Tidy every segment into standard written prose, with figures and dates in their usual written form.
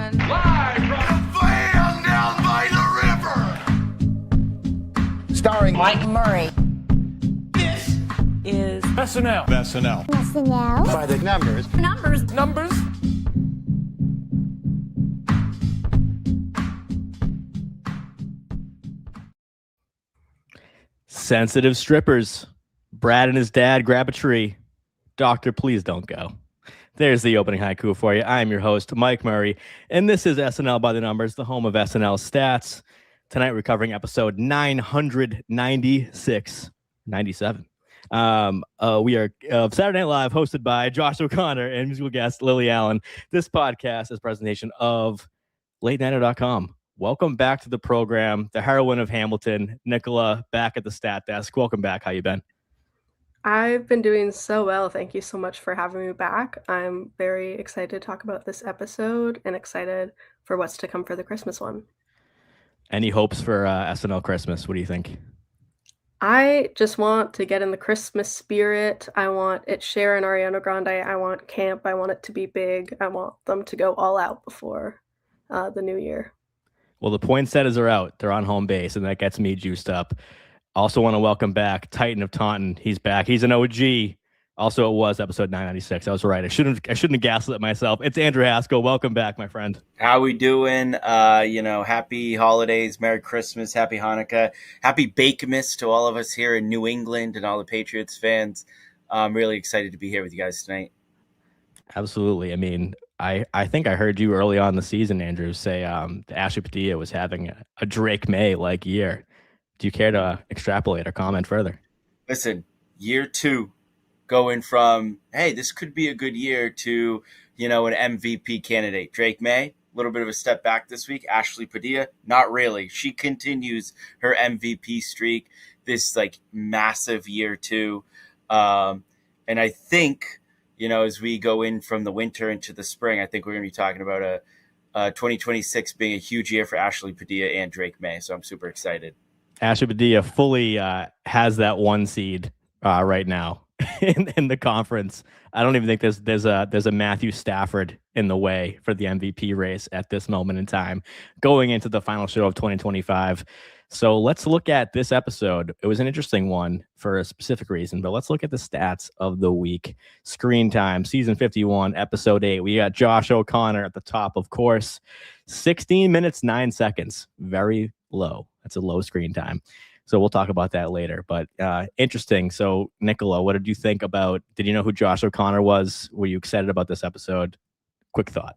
Live from the van down by the river. Starring Mike Murray. This Is SNL. SNL. By The Numbers. numbers. Sensitive strippers. Brad and his dad grab a tree. Doctor, please don't go. There's the opening haiku for you. I am your host, Mike Murray, and this is SNL By The Numbers, the home of SNL stats. Tonight we're covering episode 996, 97. We are Saturday Night Live, hosted by Josh O'Connor and musical guest Lily Allen. This podcast is a presentation of LateNighter.com. Welcome back to the program. The heroine of Hamilton, Nicola, back at the stat desk. Welcome back. How you been? I've been doing so well. Thank you so much for having me back. I'm very excited to talk about this episode and excited for what's to come for the Christmas one. Any hopes for SNL Christmas? What do you think? I just want to get in the Christmas spirit. I want it Cher and Ariana Grande. I want camp. I want it to be big. I want them to go all out before the new year. Well, the poinsettias are out. They're on home base, and that gets me juiced up. Also want to welcome back Titan of Taunton. He's back. He's an OG. Also, it was episode 996. I was right. I shouldn't have gaslit myself. It's Andrew Haskell. Welcome back, my friend. How we doing? Happy holidays, Merry Christmas, Happy Hanukkah, Happy Bakemas to all of us here in New England and all the Patriots fans. I'm really excited to be here with you guys tonight. Absolutely. I mean, I think I heard you early on in the season, Andrew, say that Ashley Padilla was having a Drake May-like year. Do you care to extrapolate or comment further? Listen, year 2, going from, hey, this could be a good year to, an MVP candidate. Drake May, a little bit of a step back this week. Ashley Padilla, not really. She continues her MVP streak, this massive year 2. And I think, as we go in from the winter into the spring, I think we're going to be talking about a 2026 being a huge year for Ashley Padilla and Drake May. So I'm super excited. Ashley Padilla fully has that 1 seed right now in the conference. I don't even think there's a Matthew Stafford in the way for the MVP race at this moment in time, going into the final show of 2025. So let's look at this episode. It was an interesting one for a specific reason, but let's look at the stats of the week. Screen time, season 51, episode 8. We got Josh O'Connor at the top, of course. 16 minutes, 9 seconds. Very low. That's a low screen time. So we'll talk about that later. But interesting. So, Nicola, what did you think about, did you know who Josh O'Connor was? Were you excited about this episode? Quick thought.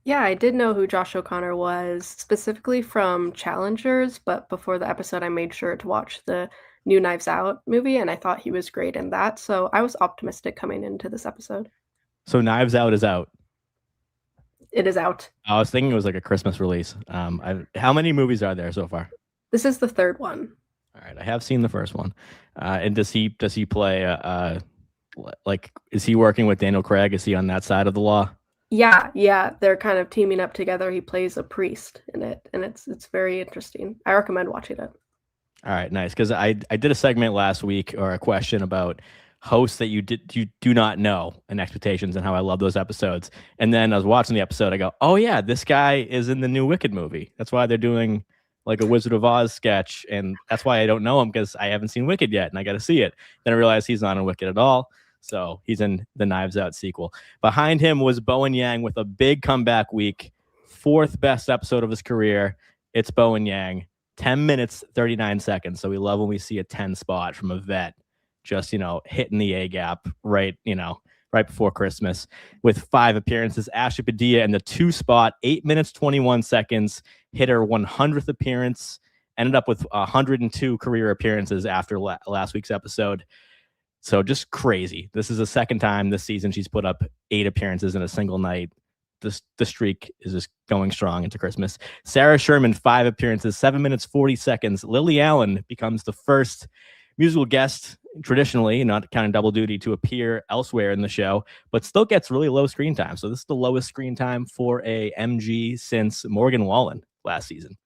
Yeah, I did know who Josh O'Connor was, specifically from Challengers, but before the episode, I made sure to watch the new Knives Out movie, and I thought he was great in that. So I was optimistic coming into this episode. So Knives Out is out. It is out. I was thinking it was like a Christmas release. How many movies are there so far? This is the 3rd one. All right, I have seen the first one. And does he play is he working with Daniel Craig? Is he on that side of the law? Yeah, they're kind of teaming up together. He plays a priest in it, and it's very interesting. I recommend watching it. All right, nice. Because I did a segment last week, or a question about hosts that you do not know and expectations, and how I love those episodes. And then I was watching the episode, I go, oh yeah, this guy is in the new Wicked movie. That's why they're doing like a Wizard of Oz sketch, and that's why I don't know him, because I haven't seen Wicked yet, and I got to see it. Then I realized he's not in Wicked at all. So he's in the Knives Out sequel. Behind him was Bowen Yang with a big comeback week. 4th best episode of his career. It's Bowen Yang. 10 minutes, 39 seconds. So we love when we see a 10 spot from a vet just, hitting the A gap right before Christmas with 5 appearances. Ashley Padilla in the 2 spot, 8 minutes, 21 seconds, hit her 100th appearance, ended up with 102 career appearances after last week's episode. So just crazy. This is the 2nd time this season she's put up 8 appearances in a single night. The streak is just going strong into Christmas. Sarah Sherman, 5 appearances, 7 minutes, 40 seconds. Lily Allen becomes the first musical guest, traditionally, not counting double duty, to appear elsewhere in the show, but still gets really low screen time. So this is the lowest screen time for a MG since Morgan Wallen last season.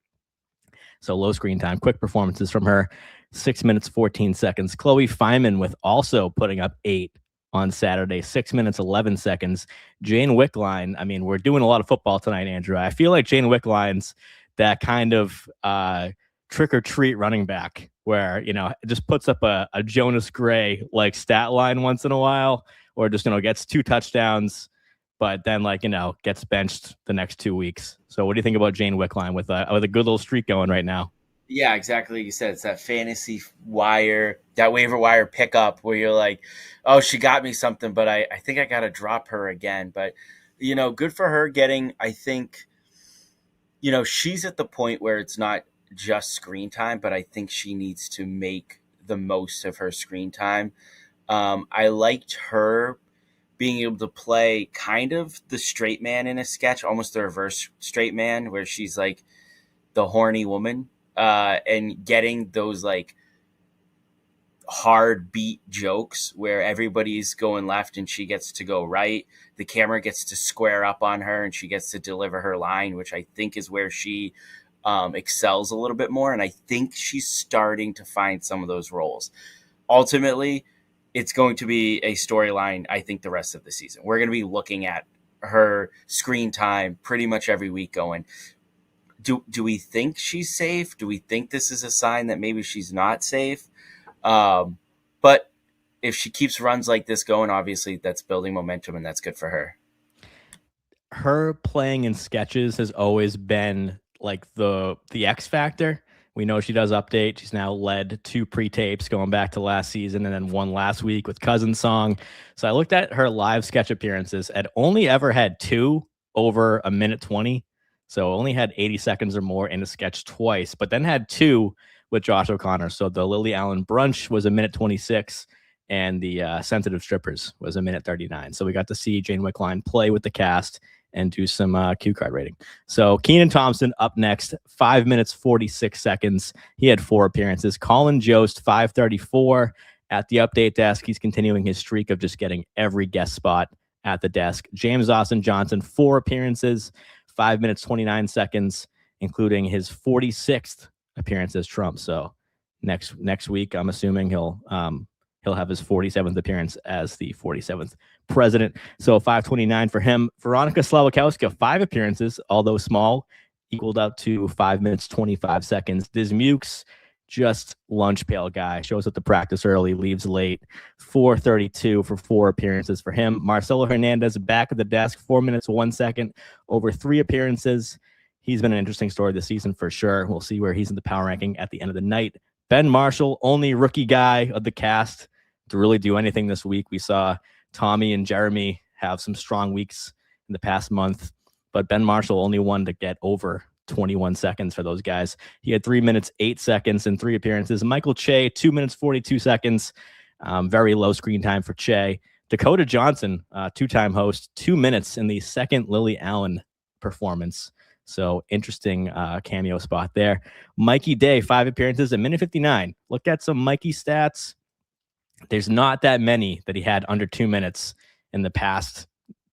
So low screen time. Quick performances from her. 6 minutes, 14 seconds. Chloe Fineman with also putting up 8 on Saturday, 6 minutes, 11 seconds. Jane Wickline, I mean, we're doing a lot of football tonight, Andrew. I feel like Jane Wickline's that kind of trick or treat running back where, it just puts up a Jonas Gray like stat line once in a while, or just, gets 2 touchdowns, but then gets benched the next 2 weeks. So what do you think about Jane Wickline with a good little streak going right now? Yeah, exactly. Like you said, it's that fantasy wire, that waiver wire pickup where you're like, oh, she got me something, but I think I got to drop her again. But, good for her getting, I think, she's at the point where it's not just screen time, but I think she needs to make the most of her screen time. I liked her being able to play kind of the straight man in a sketch, almost the reverse straight man, where she's like the horny woman. And getting those like hard beat jokes where everybody's going left and she gets to go right. The camera gets to square up on her and she gets to deliver her line, which I think is where she excels a little bit more. And I think she's starting to find some of those roles. Ultimately, it's going to be a storyline, I think, the rest of the season. We're going to be looking at her screen time pretty much every week going, do we think she's safe? Do we think this is a sign that maybe she's not safe? But if she keeps runs like this going, obviously that's building momentum and that's good for her. Her playing in sketches has always been like the X factor. We know she does update. She's now led 2 pre-tapes going back to last season and then 1 last week with Cousin's Song. So I looked at her live sketch appearances and only ever had 2 over a minute 20. So only had 80 seconds or more in a sketch twice, but then had 2 with Josh O'Connor. So the Lily Allen brunch was a minute 26 and the Sensitive Strippers was a minute 39. So we got to see Jane Wickline play with the cast and do some cue card rating. So Kenan Thompson up next, 5 minutes, 46 seconds. He had 4 appearances. Colin Jost, 5:34 at the update desk. He's continuing his streak of just getting every guest spot at the desk. James Austin Johnson, 4 appearances. 5 minutes, 29 seconds, including his 46th appearance as Trump. So next week, I'm assuming he'll have his 47th appearance as the 47th president. So 5:29 for him. Veronica Slawikowska, 5 appearances, although small, equaled up to 5 minutes, 25 seconds. Dismukes, just lunch pail guy, shows up to practice early, leaves late. 4:32 for 4 appearances for him. Marcelo Hernandez back at the desk, 4 minutes, 1 second, over 3 appearances. He's been an interesting story this season for sure. We'll see where he's in the power ranking at the end of the night. Ben Marshall, only rookie guy of the cast to really do anything this week. We saw Tommy and Jeremy have some strong weeks in the past month, but Ben Marshall only one to get over 21 seconds for those guys. He had 3 minutes, 8 seconds in 3 appearances. Michael Che, 2 minutes, 42 seconds. Very low screen time for Che. Dakota Johnson, 2-time host, 2 minutes in the second Lily Allen performance. So interesting cameo spot there. Mikey Day, 5 appearances, a minute 59. Look at some Mikey stats. There's not that many that he had under 2 minutes in the past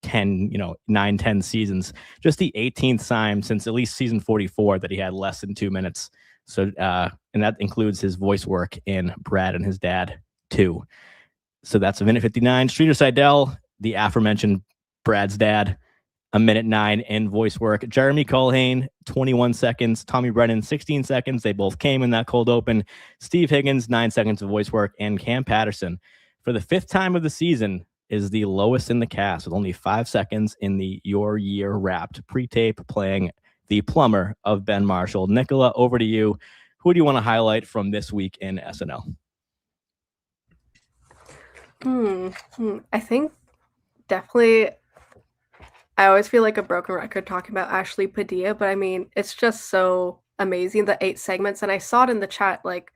9-10 seasons. Just the 18th time since at least season 44 that he had less than 2 minutes. So, and that includes his voice work in Brad and His Dad 2. So that's a minute 59. Streeter Seidel, the aforementioned Brad's dad, a minute 9 in voice work. Jeremy Culhane, 21 seconds. Tommy Brennan, 16 seconds. They both came in that cold open. Steve Higgins, 9 seconds of voice work. And Cam Patterson, for the 5th time of the season, is the lowest in the cast with only 5 seconds in the Your Year Wrapped pre-tape, playing the plumber of Ben Marshall. Nicola, over to you. Who do you want to highlight from this week in SNL? I think definitely, I always feel like a broken record talking about Ashley Padilla, but I mean, it's just so amazing, the 8 segments. And I saw it in the chat, like,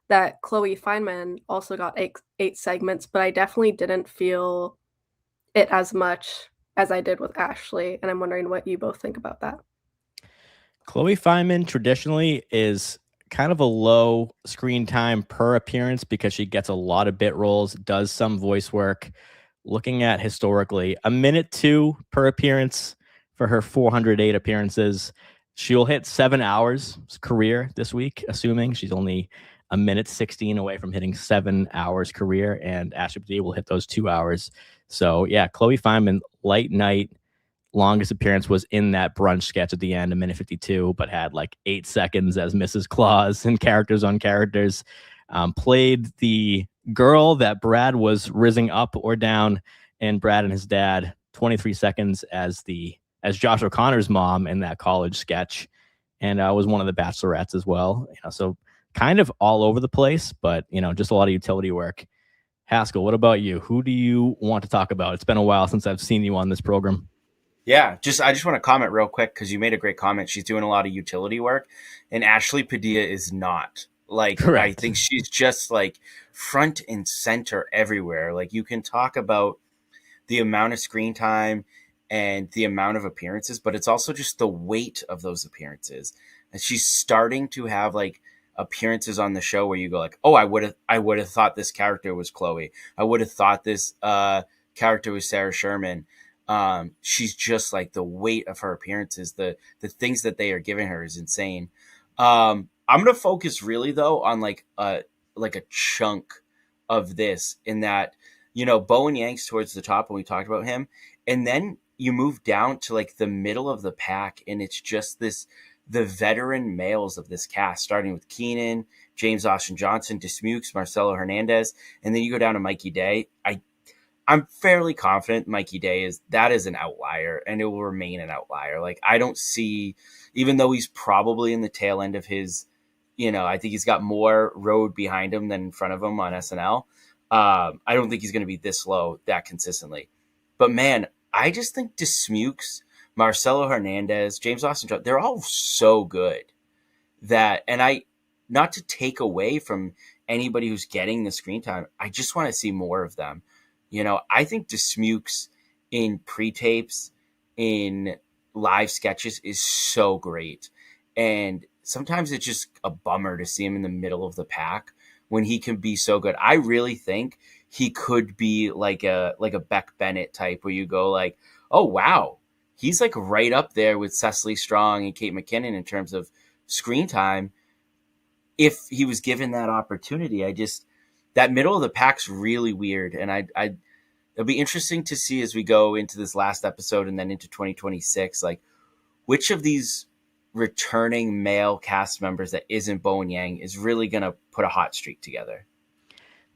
that Chloe Feynman also got 8 segments, but I definitely didn't feel it as much as I did with Ashley. And I'm wondering what you both think about that. Chloe Feynman traditionally is kind of a low screen time per appearance because she gets a lot of bit roles, does some voice work. Looking at historically, a minute 2 per appearance for her 408 appearances. She'll hit 7 hours career this week, assuming she's only a minute 16 away from hitting 7 hours career, and Ashley Padilla will hit those 2 hours. So yeah, Chloe Fineman, light night. Longest appearance was in that brunch sketch at the end, a minute 52, but had like 8 seconds as Mrs. Claus and characters on characters. Played the girl that Brad was rizzing up or down, and Brad and his dad, 23 seconds as Josh O'Connor's mom in that college sketch, and was one of the bachelorettes as well. So kind of all over the place, but just a lot of utility work. Haskell, what about you? Who do you want to talk about? It's been a while since I've seen you on this program. Yeah, I just want to comment real quick because you made a great comment. She's doing a lot of utility work, and Ashley Padilla is not. Like, correct. I think she's just like front and center everywhere. Like, you can talk about the amount of screen time and the amount of appearances, but it's also just the weight of those appearances. And she's starting to have like appearances on the show where you go like, oh, I would have thought this character was Chloe. I would have thought this character was Sarah Sherman. She's just like, the weight of her appearances, the things that they are giving her is insane. I'm going to focus really though on like a chunk of this, in that, Bowen Yang's towards the top when we talked about him. And then you move down to like the middle of the pack, and it's just the veteran males of this cast, starting with Keenan, James Austin Johnson, Dismukes, Marcelo Hernandez. And then you go down to Mikey Day. I'm fairly confident Mikey Day is an outlier, and it will remain an outlier. Like, I don't see, even though he's probably in the tail end of his, I think he's got more road behind him than in front of him on SNL. I don't think he's going to be this low that consistently. But man, I just think Dismukes, Marcelo Hernandez, James Austin Johnson, they're all so good that, and not to take away from anybody who's getting the screen time, I just want to see more of them. I think Dismukes in pre-tapes, in live sketches is so great. And sometimes it's just a bummer to see him in the middle of the pack when he can be so good. I really think he could be like a Beck Bennett type, where you go like, oh, wow, he's like right up there with Cecily Strong and Kate McKinnon in terms of screen time. If he was given that opportunity, that middle of the pack's really weird. And it'll be interesting to see as we go into this last episode and then into 2026, like which of these returning male cast members that isn't Bowen Yang is really going to put a hot streak together.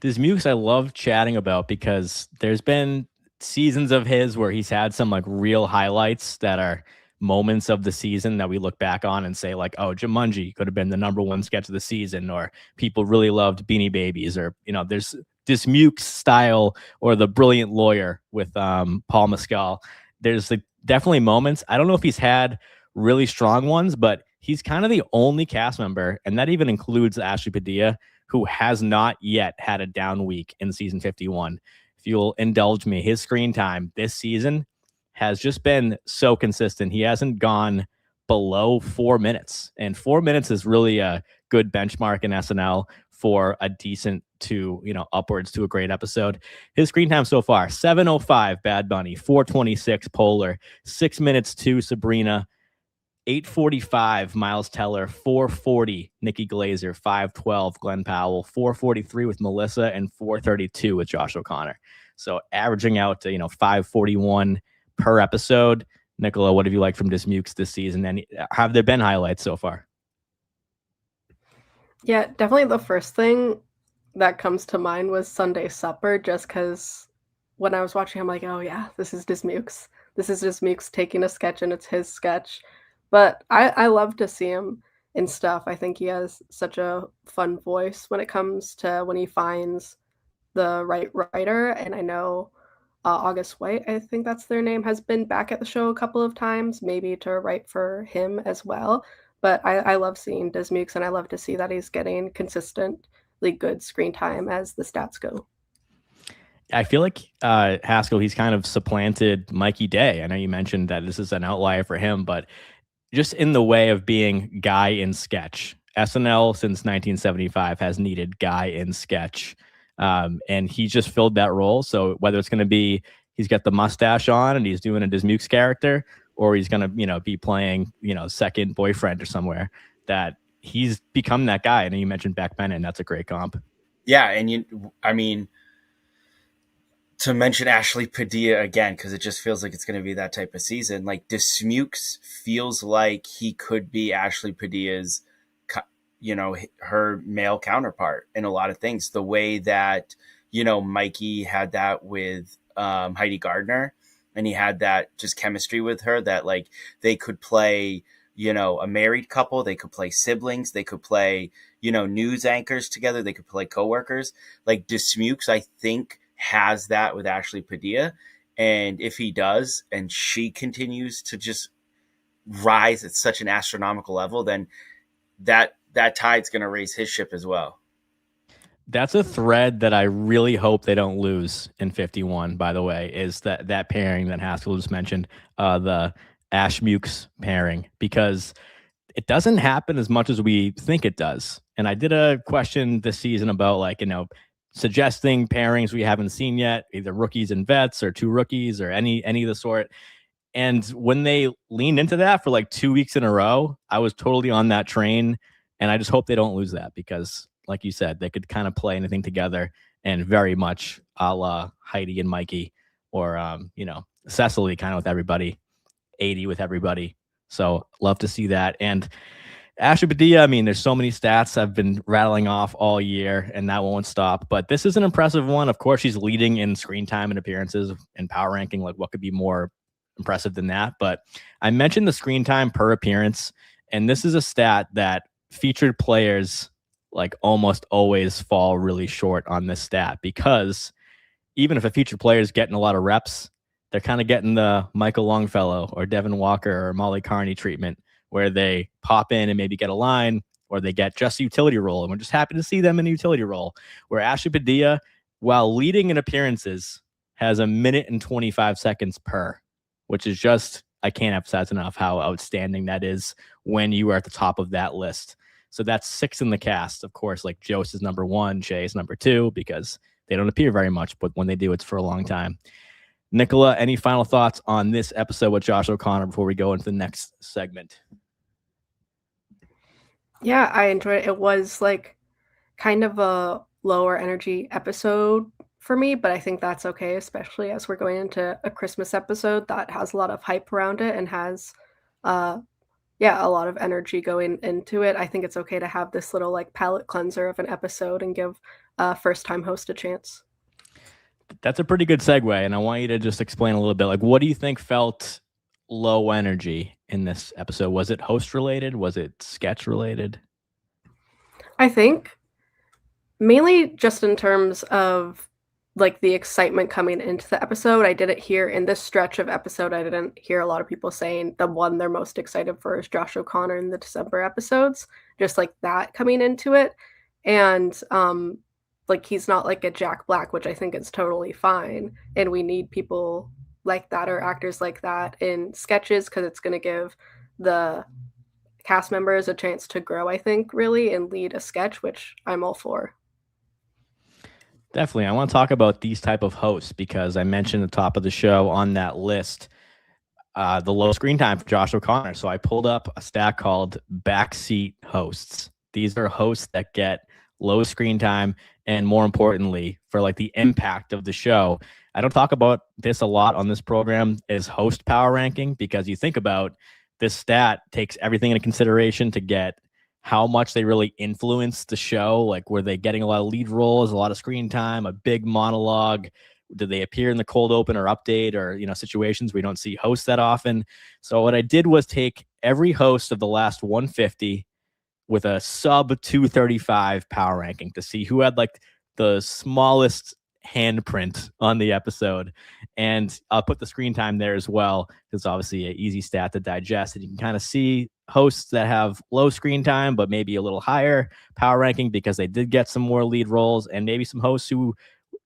Dismukes I love chatting about, because there's been seasons of his where he's had some like real highlights that are moments of the season that we look back on and say like, oh, Jumanji could have been the #1 sketch of the season, or people really loved Beanie Babies, or there's Dismukes style, or The Brilliant Lawyer with Paul Mescal. There's like definitely moments. I don't know if he's had really strong ones, but he's kind of the only cast member, and that even includes Ashley Padilla, who has not yet had a down week in season 51. If you'll indulge me, his screen time this season has just been so consistent. He hasn't gone below 4 minutes, and 4 minutes is really a good benchmark in SNL for a decent to, upwards to a great episode. His screen time so far: 7:05 Bad Bunny, 4:26 Polar, 6 minutes 2 Sabrina, 8:45 Miles Teller, 4:40 Nikki Glazer, 5:12 Glenn Powell, 4:43 with Melissa, and 4:32 with Josh O'Connor. So averaging out to 5:41 per episode. Nicola, what have you liked from Dismukes this season? And have there been highlights so far? Yeah, definitely the first thing that comes to mind was Sunday Supper, just because when I was watching, I'm like, oh yeah, this is Dismukes. This is Dismukes taking a sketch, and it's his sketch. But I love to see him in stuff. I think he has such a fun voice when it comes to when he finds the right writer. And I know August White, I think that's their name, has been back at the show a couple of times, maybe to write for him as well. But I love seeing Dismukes, and I love to see that he's getting consistently good screen time as the stats go. I feel like Haskell, he's kind of supplanted Mikey Day. I know you mentioned that this is an outlier for him, but just in the way of being guy in sketch. SNL since 1975 has needed guy in sketch. And he just filled that role. So whether it's going to be he's got the mustache on and he's doing a Dismukes character, or he's going to, be playing, second boyfriend or somewhere, that he's become that guy. And you mentioned Beck Bennett, and that's a great comp. Yeah, and to mention Ashley Padilla again, because it just feels like it's going to be that type of season. Like Dismukes feels like he could be Ashley Padilla's, her male counterpart in a lot of things. The way that, Mikey had that with Heidi Gardner, and he had that just chemistry with her that like they could play, a married couple, they could play siblings, they could play, news anchors together, they could play coworkers. Like Dismukes, I think, has that with Ashley Padilla. And if he does, and she continues to just rise at such an astronomical level, then that tide's going to raise his ship as well. That's a thread that I really hope they don't lose in 51, by the way, is that pairing that Haskell just mentioned, the Ash Mukes pairing, because it doesn't happen as much as we think it does. And I did a question this season about suggesting pairings we haven't seen yet, either rookies and vets or two rookies or any of the sort. And when they leaned into that for like 2 weeks in a row, I was totally on that train. And I just hope they don't lose that, because like you said, they could kind of play anything together, and very much a la Heidi and Mikey, or, Cecily kind of with everybody, 80 with everybody. So love to see that. And Ashley Padilla, there's so many stats I've been rattling off all year, and that won't stop. But this is an impressive one. Of course, she's leading in screen time and appearances and power ranking. Like, what could be more impressive than that? But I mentioned the screen time per appearance, and this is a stat that featured players like almost always fall really short on this stat, because even if a featured player is getting a lot of reps, they're kind of getting the Michael Longfellow or Devin Walker or Molly Carney treatment, where they pop in and maybe get a line, or they get just a utility role. And we're just happy to see them in a utility role, where Ashley Padilla, while leading in appearances, has 1 minute and 25 seconds per, which is just, I can't emphasize enough how outstanding that is when you are at the top of that list. So that's 6 in the cast. Of course, like Jost is number 1, Shay is number 2, because they don't appear very much, but when they do, it's for a long time. Nicola, any final thoughts on this episode with Josh O'Connor before we go into the next segment? Yeah, I enjoyed it. It was like kind of a lower energy episode for me, but I think that's okay, especially as we're going into a Christmas episode that has a lot of hype around it and has a lot of energy going into it. I think it's okay to have this little like palate cleanser of an episode and give a first-time host a chance. That's a pretty good segue, and I want you to just explain a little bit. Like, what do you think felt low energy in this episode? Was it host related? Was it sketch related? I think mainly just in terms of like the excitement coming into the episode. I didn't hear in this stretch of episode, I didn't hear a lot of people saying the one they're most excited for is Josh O'Connor in the December episodes, just like that coming into it. And like he's not like a Jack Black, which I think is totally fine. And we need people like that or actors like that in sketches, because it's going to give the cast members a chance to grow, I think, really, and lead a sketch, which I'm all for. Definitely. I want to talk about these type of hosts, because I mentioned at the top of the show on that list, the low screen time for Josh O'Connor. So I pulled up a stat called backseat hosts. These are hosts that get low screen time, and more importantly, for like the impact of the show. I don't talk about this a lot on this program, is host power ranking, because you think about this stat takes everything into consideration to get how much they really influence the show. Like, were they getting a lot of lead roles, a lot of screen time, a big monologue? Did they appear in the cold open or update, or, situations we don't see hosts that often? So what I did was take every host of the last 150 with a sub 235 power ranking to see who had like the smallest handprint on the episode. And I'll put the screen time there as well. It's obviously an easy stat to digest, and you can kind of see hosts that have low screen time, but maybe a little higher power ranking because they did get some more lead roles, and maybe some hosts who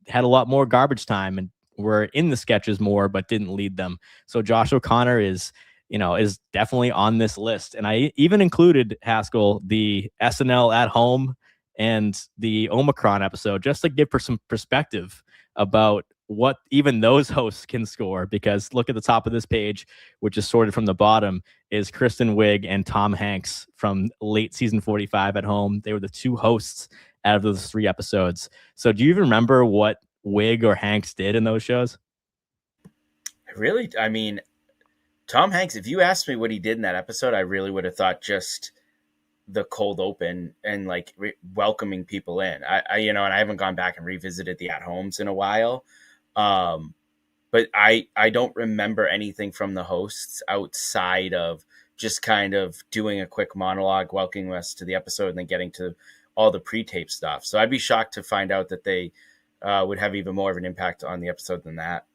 had a lot more garbage time and were in the sketches more, but didn't lead them. So Josh O'Connor is definitely on this list. And I even included, Haskell, the SNL at home and the Omicron episode, just to give her some perspective about what even those hosts can score, because look at the top of this page, which is sorted from the bottom, is Kristen Wiig and Tom Hanks from late season 45 at home. They were the two hosts out of those 3 episodes. So do you even remember what Wiig or Hanks did in those shows? Really? I mean, Tom Hanks, if you asked me what he did in that episode, I really would have thought just the cold open and like welcoming people in. And I haven't gone back and revisited the at homes in a while. But I don't remember anything from the hosts outside of just kind of doing a quick monologue, welcoming us to the episode, and then getting to all the pre-tape stuff. So I'd be shocked to find out that they would have even more of an impact on the episode than that.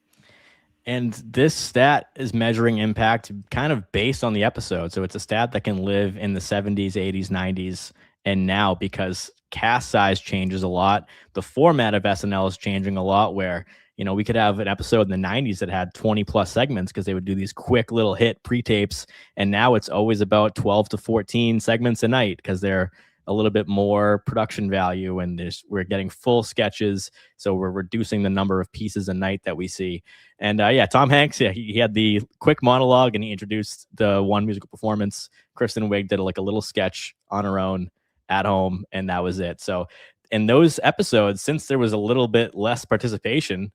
And this stat is measuring impact kind of based on the episode. So it's a stat that can live in the 70s, 80s, 90s, and now, because cast size changes a lot. The format of SNL is changing a lot, where, we could have an episode in the 90s that had 20 plus segments because they would do these quick little hit pre-tapes. And now it's always about 12 to 14 segments a night because they're a little bit more production value, and we're getting full sketches. So we're reducing the number of pieces a night that we see. And Tom Hanks, he had the quick monologue and he introduced the one musical performance. Kristen Wiig did like a little sketch on her own at home, and that was it. So in those episodes, since there was a little bit less participation,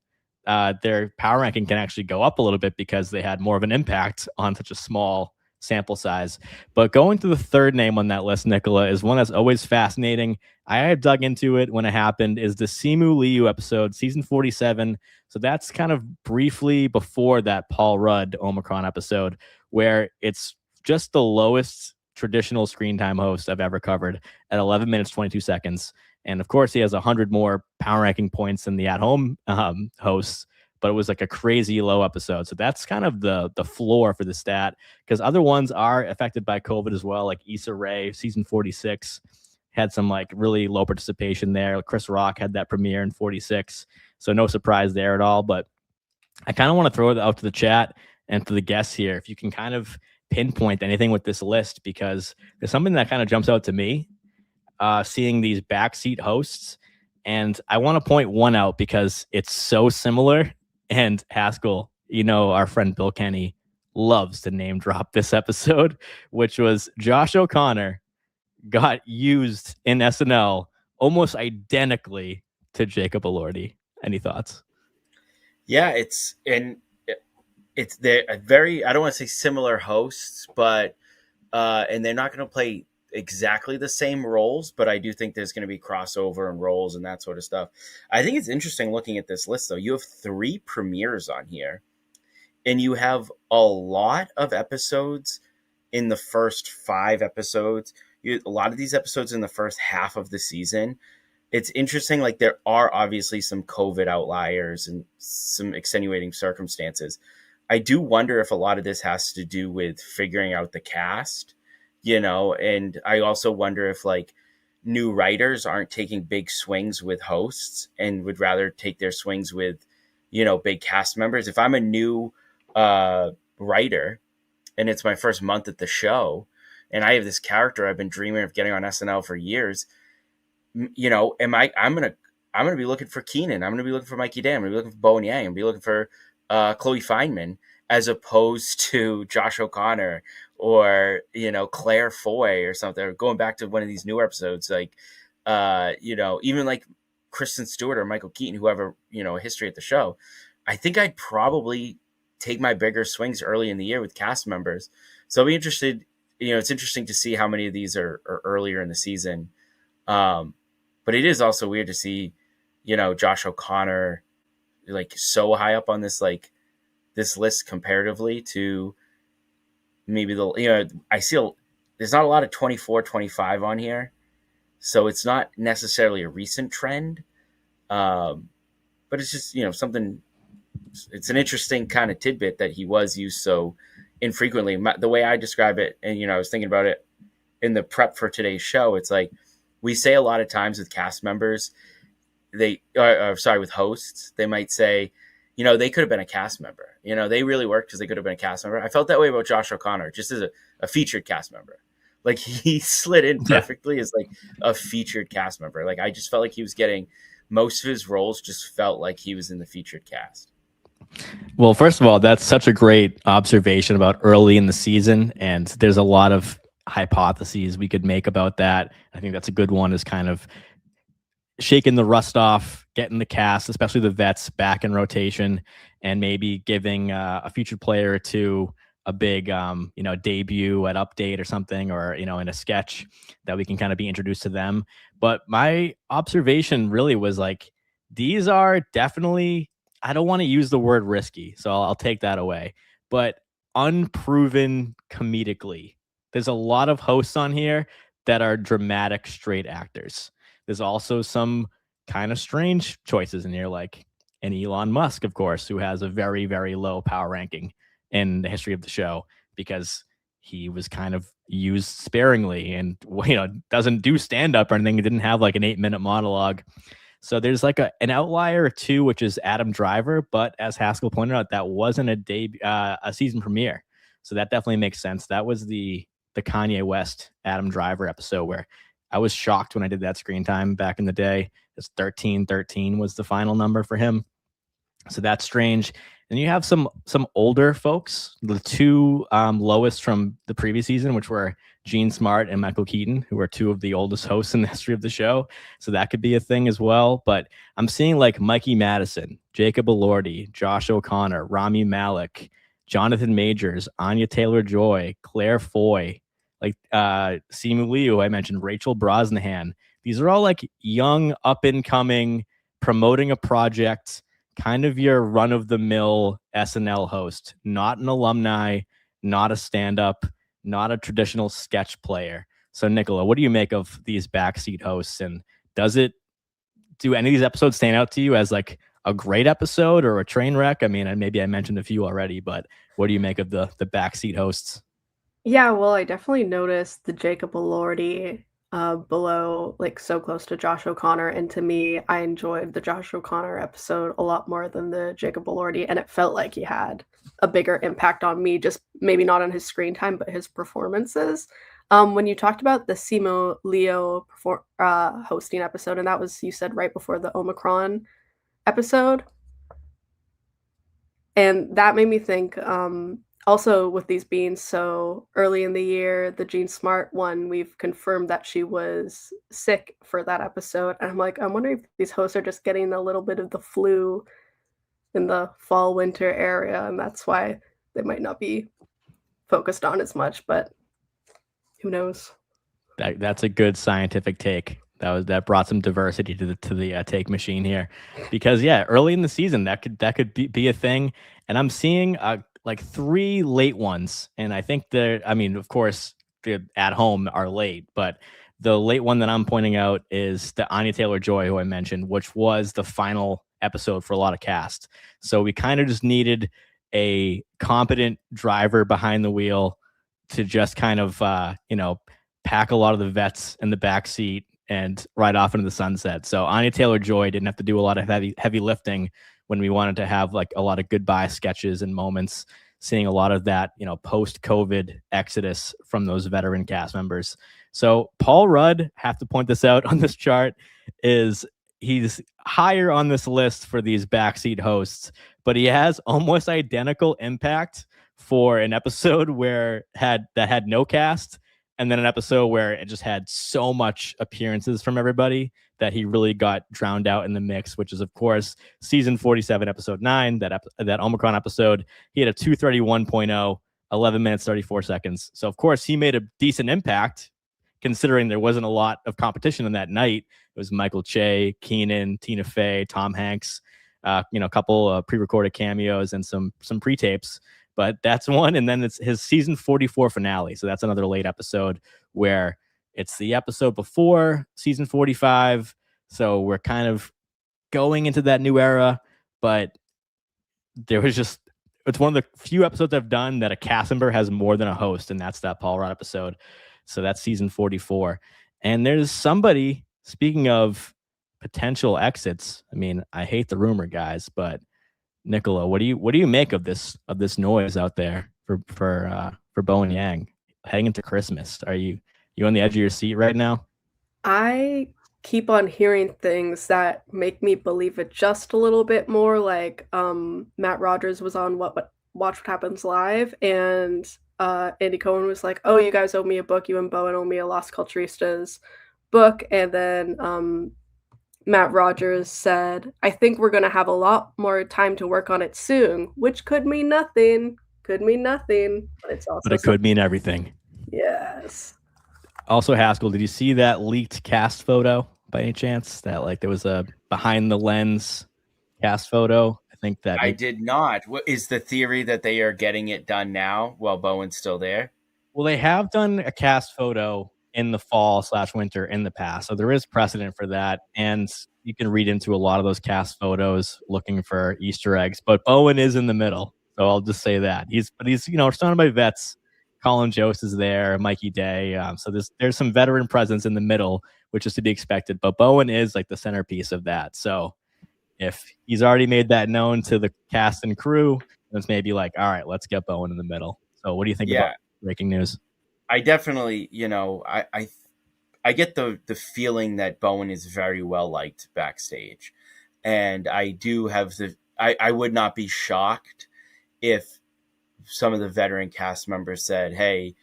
their power ranking can actually go up a little bit because they had more of an impact on such a small sample size. But going to the third name on that list, Nicola, is one that's always fascinating. I had dug into it when it happened, is the Simu Liu episode, season 47. So that's kind of briefly before that Paul Rudd Omicron episode, where it's just the lowest traditional screen time host I've ever covered at 11 minutes, 22 seconds. And of course, he has 100 more power ranking points than the at-home hosts, but it was like a crazy low episode. So that's kind of the floor for the stat, because other ones are affected by COVID as well. Like Issa Rae, season 46, had some like really low participation there. Chris Rock had that premiere in 46. So no surprise there at all. But I kind of want to throw it out to the chat and to the guests here, if you can kind of pinpoint anything with this list, because there's something that kind of jumps out to me, seeing these backseat hosts. And I want to point one out because it's so similar. And Haskell, our friend Bill Kenny loves to name drop this episode, which was Josh O'Connor got used in SNL almost identically to Jacob Elordi. Any thoughts? Yeah, they're very, I don't want to say similar hosts, but and they're not going to play exactly the same roles, but I do think there's going to be crossover and roles and that sort of stuff. I think it's interesting looking at this list, though. You have 3 premieres on here, and you have a lot of episodes in the first 5 episodes. A lot of these episodes in the first half of the season. It's interesting. Like, there are obviously some COVID outliers and some extenuating circumstances. I do wonder if a lot of this has to do with figuring out the cast, and I also wonder if like new writers aren't taking big swings with hosts and would rather take their swings with, big cast members. If I'm a new writer and it's my first month at the show and I have this character I've been dreaming of getting on SNL for years, I'm going to be looking for Keenan. I'm going to be looking for Mikey Day. I'm going to be looking for Bowen Yang. I'm going to be looking for Chloe Fineman, as opposed to Josh O'Connor or, Claire Foy or something, or going back to one of these newer episodes, like, even like Kristen Stewart or Michael Keaton, who have a history at the show. I think I'd probably take my bigger swings early in the year with cast members. So I'll be interested. It's interesting to see how many of these are earlier in the season. But it is also weird to see, Josh O'Connor like so high up on this, like this list comparatively to maybe I see there's not a lot of 24, 25 on here. So it's not necessarily a recent trend. But it's just, something, it's an interesting kind of tidbit that he was used so infrequently. The way I describe it, and, I was thinking about it in the prep for today's show, it's like we say a lot of times with cast members, with hosts, they might say, they could have been a cast member. They really worked because they could have been a cast member. I felt that way about Josh O'Connor, just as a featured cast member. Like, he slid in perfectly as like a featured cast member. Like, I just felt like he was getting most of his roles just felt like he was in the featured cast. Well, first of all, that's such a great observation about early in the season, and there's a lot of hypotheses we could make about that. I think that's a good one, is kind of shaking the rust off, getting the cast, especially the vets, back in rotation, and maybe giving a featured player or two a big debut at update or something, or in a sketch that we can kind of be introduced to them. But my observation really was like, these are definitely, I don't want to use the word risky, so I'll take that away, but unproven comedically. There's a lot of hosts on here that are dramatic straight actors. There's also some kind of strange choices in here, like an Elon Musk, of course, who has a very, very low power ranking in the history of the show because he was kind of used sparingly and doesn't do stand up or anything. He didn't have like an 8-minute monologue. So there's like an outlier or two, which is Adam Driver. But as Haskell pointed out, that wasn't a season premiere. So that definitely makes sense. That was the Kanye West Adam Driver episode where I was shocked when I did that screen time back in the day. It's 1313 was the final number for him. So that's strange. And you have some older folks, the two lowest from the previous season, which were Gene Smart and Michael Keaton, who are two of the oldest hosts in the history of the show. So that could be a thing as well. But I'm seeing like Mikey Madison, Jacob Elordi, Josh O'Connor, Rami Malek, Jonathan Majors, Anya Taylor-Joy, Claire Foy, like Simu Lee, who I mentioned, Rachel Brosnahan. These are all like young, up-and-coming, promoting a project, kind of your run-of-the-mill SNL host, not an alumni, not a stand-up, not a traditional sketch player. So, Nicola, what do you make of these backseat hosts? And do any of these episodes stand out to you as like a great episode or a train wreck? I mean, maybe I mentioned a few already, but what do you make of the backseat hosts? Yeah, well, I definitely noticed the Jacob Elordi below, like so close to Josh O'Connor. And to me, I enjoyed the Josh O'Connor episode a lot more than the Jacob Elordi. And it felt like he had a bigger impact on me, just maybe not on his screen time, but his performances. When you talked about the Simo Leo hosting episode, and that was, you said, right before the Omicron episode. And that made me think, also with these being so early in the year, the Jean Smart one, we've confirmed that she was sick for that episode. And I'm like, I'm wondering if these hosts are just getting a little bit of the flu in the fall winter area, and that's why they might not be focused on as much, but who knows? That's a good scientific take. That brought some diversity to the take machine here, because early in the season that could be a thing, and I'm seeing like 3 late ones, and I think of course the at home are late, but the late one that I'm pointing out is the Anya Taylor-Joy, who I mentioned, which was the final episode for a lot of cast. So we kind of just needed a competent driver behind the wheel to just kind of pack a lot of the vets in the back seat and ride off into the sunset. So Anya Taylor-Joy didn't have to do a lot of heavy lifting when we wanted to have like a lot of goodbye sketches and moments, seeing a lot of that, post-COVID exodus from those veteran cast members. So Paul Rudd, have to point this out on this chart, he's higher on this list for these backseat hosts, but he has almost identical impact for an episode that had no cast, and then an episode where it just had so much appearances from everybody that he really got drowned out in the mix, which is, of course, season 47, episode 9, that Omicron episode. He had a 231.0, 11 minutes, 34 seconds. So, of course, he made a decent impact, considering there wasn't a lot of competition on that night. It was Michael Che, Keenan, Tina Fey, Tom Hanks, a couple pre-recorded cameos and some pre-tapes. But that's one, and then it's his season 44 finale. So that's another late episode where it's the episode before season 45. So we're kind of going into that new era, but it's one of the few episodes I've done that a cast member has more than a host, and that's that Paul Rudd episode. So that's season 44. And there's somebody, speaking of potential exits, I mean, I hate the rumor, guys, but Nicola, what do you make of this noise out there for Bowen Yang heading into Christmas? Are you on the edge of your seat right now? I keep on hearing things that make me believe it just a little bit more, like, Matt Rogers was on Watch What Happens Live, and, Andy Cohen was like, "Oh, you guys owe me a book, you and Bowen owe me a Las Culturistas book," and then, Matt Rogers said, "I think we're gonna have a lot more time to work on it soon," which could mean nothing, but it's But also it could mean everything. yes. Also, Haskell, did you see that leaked cast photo by any chance? That like there was a behind the lens cast photo. I think that I did not. What is the theory that they are getting it done now while Bowen's still there? well, they have done a cast photo in the fall/winter in the past, so there is precedent for that, and you can read into a lot of those cast photos looking for Easter eggs. But Bowen is in the middle, so I'll just say that he's surrounded by vets. Colin Jost is there, Mikey Day. So there's some veteran presence in the middle, which is to be expected. But Bowen is like the centerpiece of that. So if he's already made that known to the cast and crew, it's maybe like, all right, let's get Bowen in the middle. So what do you think about breaking news? I definitely, I get the feeling that Bowen is very well liked backstage, and I do have I would not be shocked if some of the veteran cast members said, "Hey,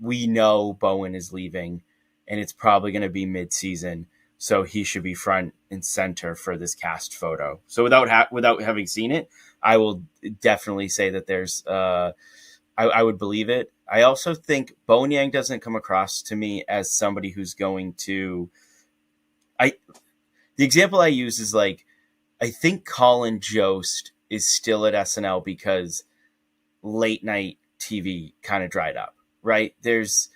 we know Bowen is leaving, and it's probably going to be mid-season, so he should be front and center for this cast photo." So without having seen it, I will definitely say that there's I would believe it. I also think Bowen Yang doesn't come across to me as somebody who's going to. The example I use is like, I think Colin Jost is still at SNL because late night TV kind of dried up, right? There's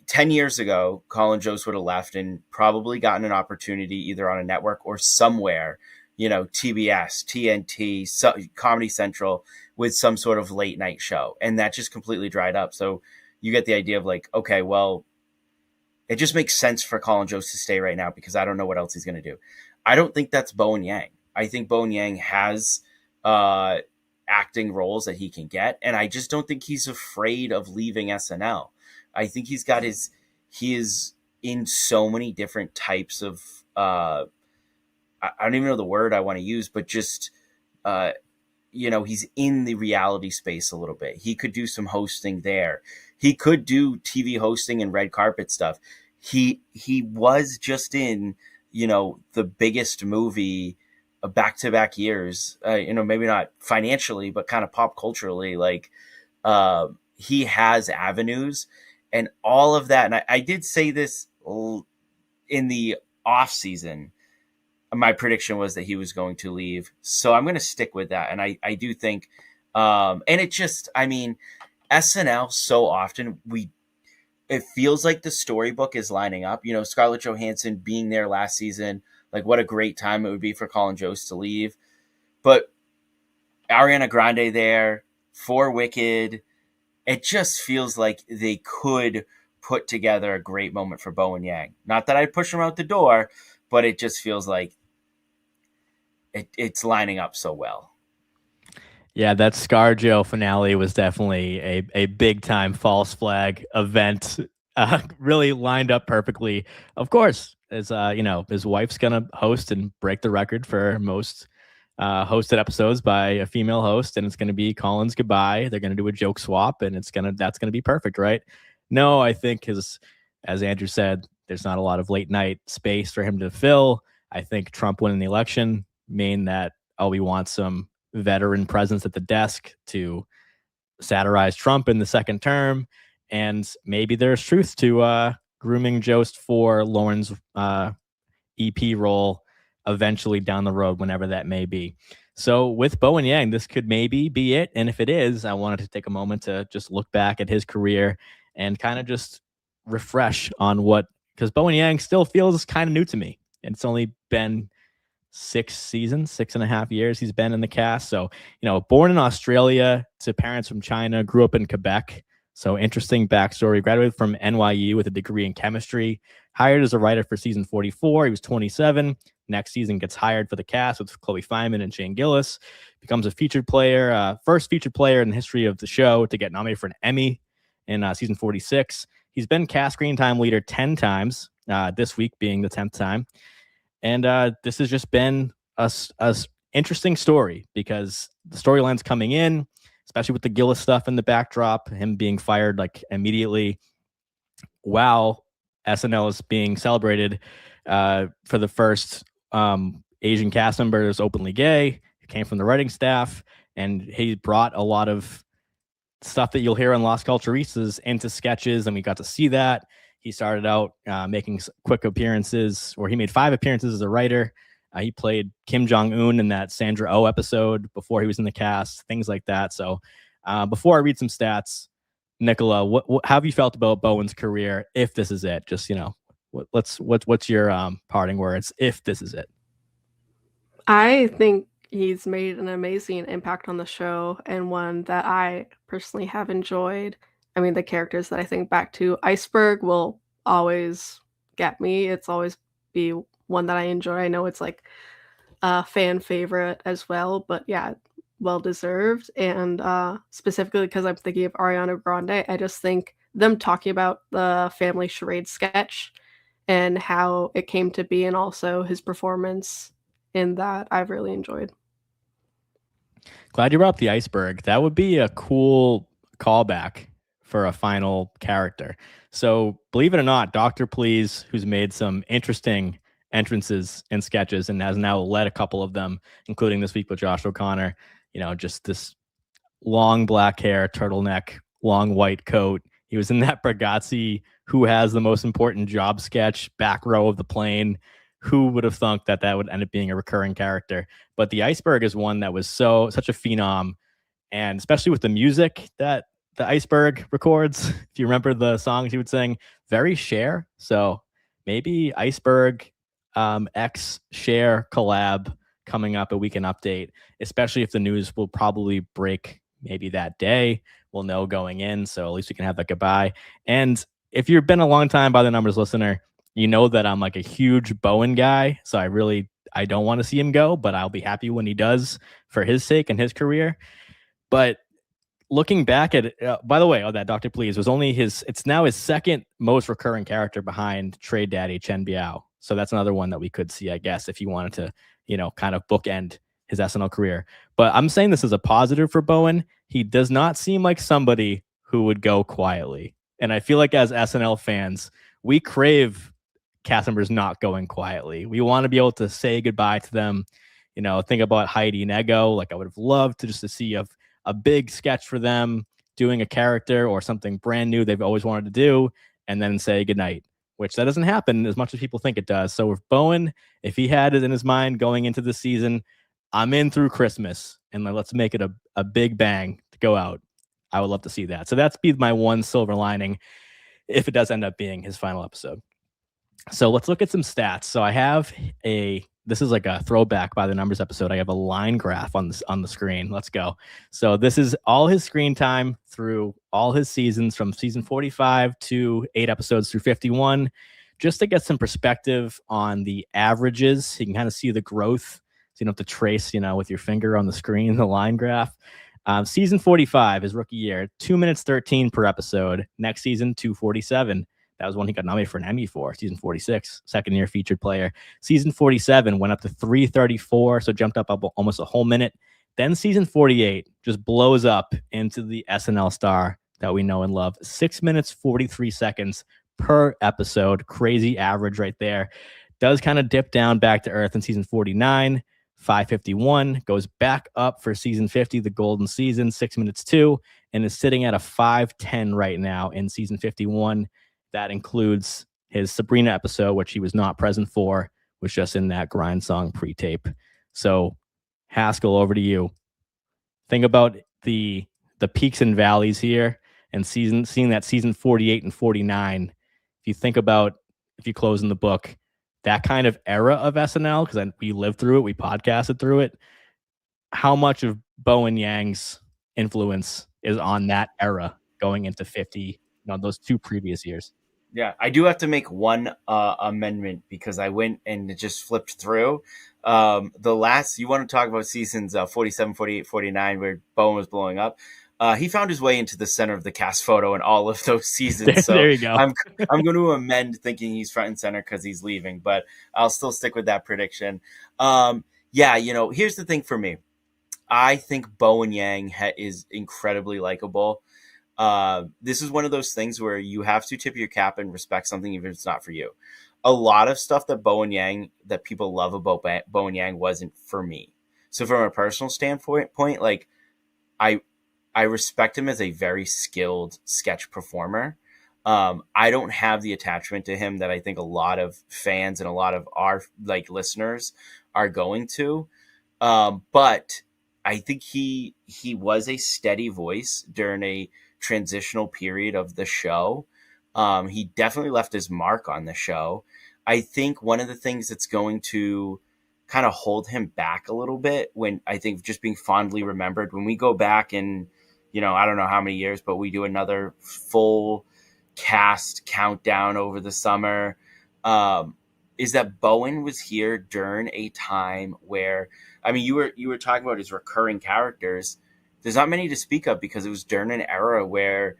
10 years ago, Colin Jost would have left and probably gotten an opportunity either on a network or somewhere, TBS, TNT, Comedy Central with some sort of late night show. And that just completely dried up. So you get the idea of like, okay, well, it just makes sense for Colin Jost to stay right now because I don't know what else he's going to do. I don't think that's Bowen Yang. I think Bowen Yang has acting roles that he can get. And I just don't think he's afraid of leaving SNL. I think he is in so many different types of, I don't even know the word I want to use, but just, he's in the reality space a little bit. He could do some hosting there. He could do TV hosting and red carpet stuff. He was just in, the biggest movie back-to-back years, maybe not financially, but kind of pop culturally. Like, he has avenues and all of that. And I did say this in the off season. My prediction was that he was going to leave. So I'm going to stick with that. And I do think, and it just, SNL so often it feels like the storybook is lining up, Scarlett Johansson being there last season, like what a great time it would be for Colin Jost to leave. But Ariana Grande there for Wicked, it just feels like they could put together a great moment for Bowen Yang. Not that I'd push him out the door, but it just feels like it's lining up so well. Yeah, that ScarJo finale was definitely a big time false flag event. Really lined up perfectly. Of course, as his wife's gonna host and break the record for most hosted episodes by a female host, and it's gonna be Colin's goodbye. They're gonna do a joke swap, and that's gonna be perfect, right? No, I think as Andrew said, there's not a lot of late night space for him to fill. I think Trump winning the election mean that we want some veteran presence at the desk to satirize Trump in the second term. And maybe there's truth to grooming Jost for Lauren's EP role eventually down the road, whenever that may be. So with Bowen Yang, this could maybe be it. And if it is, I wanted to take a moment to just look back at his career and kind of just refresh on because Bowen Yang still feels kind of new to me. And it's only been 6 seasons, 6.5 years he's been in the cast. So, born in Australia to parents from China, grew up in Quebec. So interesting backstory. Graduated from NYU with a degree in chemistry. Hired as a writer for season 44. He was 27. Next season gets hired for the cast with Chloe Fineman and Shane Gillis. Becomes a featured player, first featured player in the history of the show to get nominated for an Emmy in season 46. He's been cast screen time leader 10 times. this week being the 10th time. And this has just been a interesting story because the storyline's coming in, especially with the Gillis stuff in the backdrop, him being fired like immediately while SNL is being celebrated for the first Asian cast member is openly gay. He came from the writing staff, and he brought a lot of stuff that you'll hear on Las Culturistas into sketches, and we got to see that. He started out making quick appearances, or he made 5 appearances as a writer. He played Kim Jong-un in that Sandra Oh episode before he was in the cast, things like that. So before I read some stats, Nicola, what how have you felt about Bowen's career? If this is it, just what's your parting words? If this is it, I think he's made an amazing impact on the show and one that I personally have enjoyed. I mean, the characters that I think back to, Iceberg will always get me. It's always be one that I enjoy. I know it's like a fan favorite as well, but yeah, well deserved. And specifically because I'm thinking of Ariana Grande, I just think them talking about the family charade sketch and how it came to be, and also his performance in that, I've really enjoyed. glad you brought up the iceberg. That would be a cool callback for a final character. So believe it or not, Dr. Please, who's made some interesting entrances in sketches and has now led a couple of them, including this week with Josh O'Connor, just this long black hair, turtleneck, long white coat. He was in that Bragazzi Who Has the Most Important Job sketch, back row of the plane. Who would have thunk that would end up being a recurring character? But the iceberg is one that was such a phenom, and especially with the music that the iceberg records. If you remember the songs he would sing, very Cher. So maybe iceberg X Cher collab coming up, a weekend update, especially if the news will probably break maybe that day. We'll know going in, so at least we can have that goodbye. And if you've been a long time By the Numbers listener, you know that I'm like a huge Bowen guy, so I don't want to see him go, but I'll be happy when he does for his sake and his career. But looking back at it, by the way, that Dr. Please was only it's now his second most recurring character behind Trade Daddy Chen Biao. So that's another one that we could see, I guess, if you wanted to, kind of bookend his SNL career. But I'm saying this is a positive for Bowen. He does not seem like somebody who would go quietly. And I feel like as SNL fans, we crave cast members not going quietly. We want to be able to say goodbye to them. Think about Heidi and Ego. Like, I would have loved to see a big sketch for them doing a character or something brand new they've always wanted to do, and then say goodnight, which that doesn't happen as much as people think it does. So with Bowen, if he had it in his mind going into the season, I'm in through Christmas, and let's make it a big bang to go out. I would love to see that. So that's be my one silver lining if it does end up being his final episode. So let's look at some stats. So I have this is like a throwback By the Numbers episode. I have a line graph on the screen. Let's go. So this is all his screen time through all his seasons, from season 45 to 8 episodes through 51, just to get some perspective on the averages. You can kind of see the growth. So you don't have to trace, with your finger on the screen, the line graph. Season 45, his rookie year, 2 minutes 13 per episode. Next season, 2:47. That was one he got nominated for an Emmy for. Season 46, second year featured player. Season 47 went up to 3:34, so jumped up almost a whole minute. Then season 48 just blows up into the SNL star that we know and love. 6 minutes 43 seconds per episode. Crazy average right there. Does kind of dip down back to earth in season 49. 5:51, goes back up for season 50, the golden season, 6 minutes 2, and is sitting at a 5:10 right now in season 51. That includes his Sabrina episode, which he was not present for, was just in that grind song pre-tape. So Haskell, over to you. Think about the peaks and valleys here, and seeing that season 48 and 49. If you close in the book, that kind of era of SNL, because we lived through it, we podcasted through it. How much of Bowen Yang's influence is on that era going into 50, those 2 previous years? Yeah, I do have to make one amendment, because I went and just flipped through. You want to talk about seasons 47, 48, 49, where Bowen was blowing up. He found his way into the center of the cast photo in all of those seasons. So there you go. I'm going to amend thinking he's front and center because he's leaving, but I'll still stick with that prediction. Yeah, here's the thing for me. I think Bowen Yang is incredibly likable. This is one of those things where you have to tip your cap and respect something even if it's not for you. A lot of stuff that people love about Bowen Yang wasn't for me. So from a personal standpoint, like I respect him as a very skilled sketch performer. I don't have the attachment to him that I think a lot of fans and a lot of our listeners are going to. But I think he was a steady voice during a transitional period of the show. He definitely left his mark on the show. I think one of the things that's going to kind of hold him back a little bit, when I think just being fondly remembered, when we go back and, I don't know how many years, but we do another full cast countdown over the summer, is that Bowen was here during a time where, you were talking about his recurring characters. There's not many to speak of because it was during an era where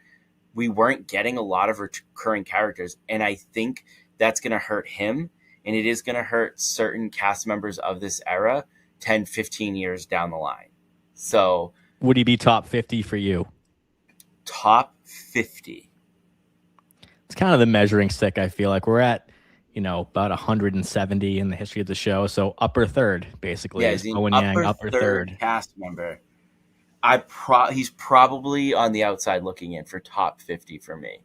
we weren't getting a lot of recurring characters. And I think that's going to hurt him. And it is going to hurt certain cast members of this era 10, 15 years down the line. So would he be top 50 for you? Top 50. It's kind of the measuring stick. I feel like we're at, about 170 in the history of the show. So upper third, basically. Yeah, he's Bowen Yang, upper third cast member. He's probably on the outside looking in for top 50 for me.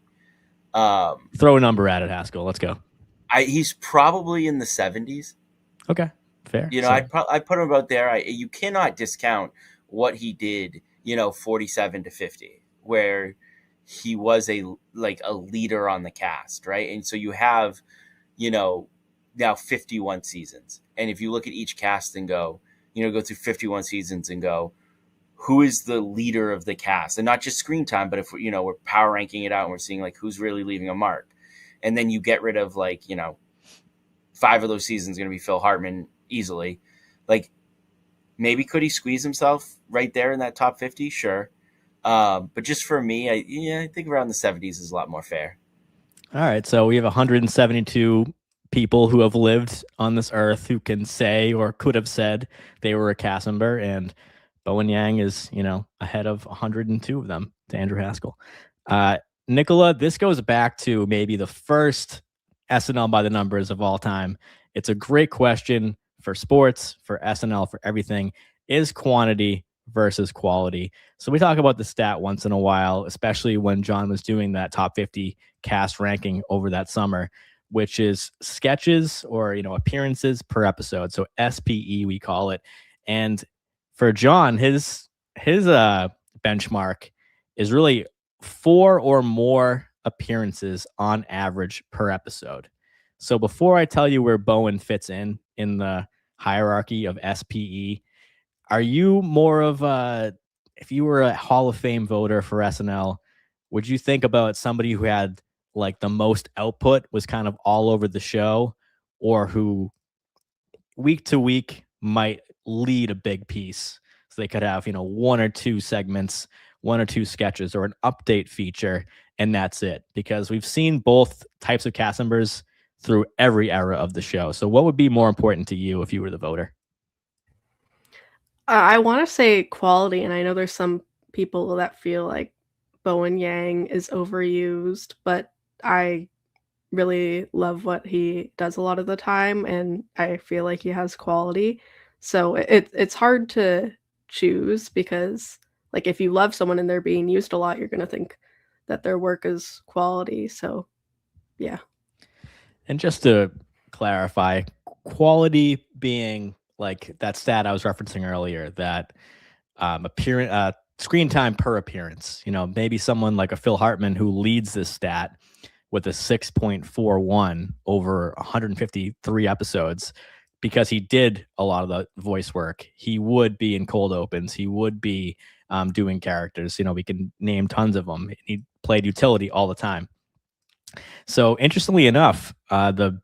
Throw a number at it, Haskell. Let's go. He's probably in the 70s. Okay, fair. I'd put him about there. You cannot discount what he did, 47 to 50, where he was a leader on the cast, right? And so you have, now 51 seasons. And if you look at each cast and go through 51 seasons and go, who is the leader of the cast? And not just screen time, but if we're power ranking it out and we're seeing who's really leaving a mark. And then you get rid of 5 of those seasons going to be Phil Hartman easily. Maybe could he squeeze himself right there in that top 50? Sure. But just for me, I think around the 70s is a lot more fair. All right. So we have 172 people who have lived on this earth who can say or could have said they were a cast member, and Bowen Yang is, ahead of 102 of them to Andrew Haskell. Nicola, this goes back to maybe the first SNL by the numbers of all time. It's a great question for sports, for SNL, for everything. Is quantity versus quality? So we talk about the stat once in a while, especially when John was doing that top 50 cast ranking over that summer, which is sketches or, appearances per episode. So SPE, we call it. And for John, his benchmark is really 4 or more appearances on average per episode. So before I tell you where Bowen fits in the hierarchy of SPE, are you more of if you were a Hall of Fame voter for SNL, would you think about somebody who had the most output, was kind of all over the show, or who week to week might lead a big piece? So they could have, 1 or 2 segments, 1 or 2 sketches, or an update feature, and that's it. Because we've seen both types of cast members through every era of the show. So what would be more important to you if you were the voter? I want to say quality, and I know there's some people that feel like Bowen Yang is overused, but I really love what he does a lot of the time, and I feel like he has quality. So it's hard to choose because if you love someone and they're being used a lot, you're going to think that their work is quality. So yeah. And just to clarify, quality being that stat I was referencing earlier, that screen time per appearance. Maybe someone like a Phil Hartman who leads this stat with a 6.41 over 153 episodes, because he did a lot of the voice work. He would be in cold opens. He would be doing characters. We can name tons of them. He played utility all the time. So interestingly enough, the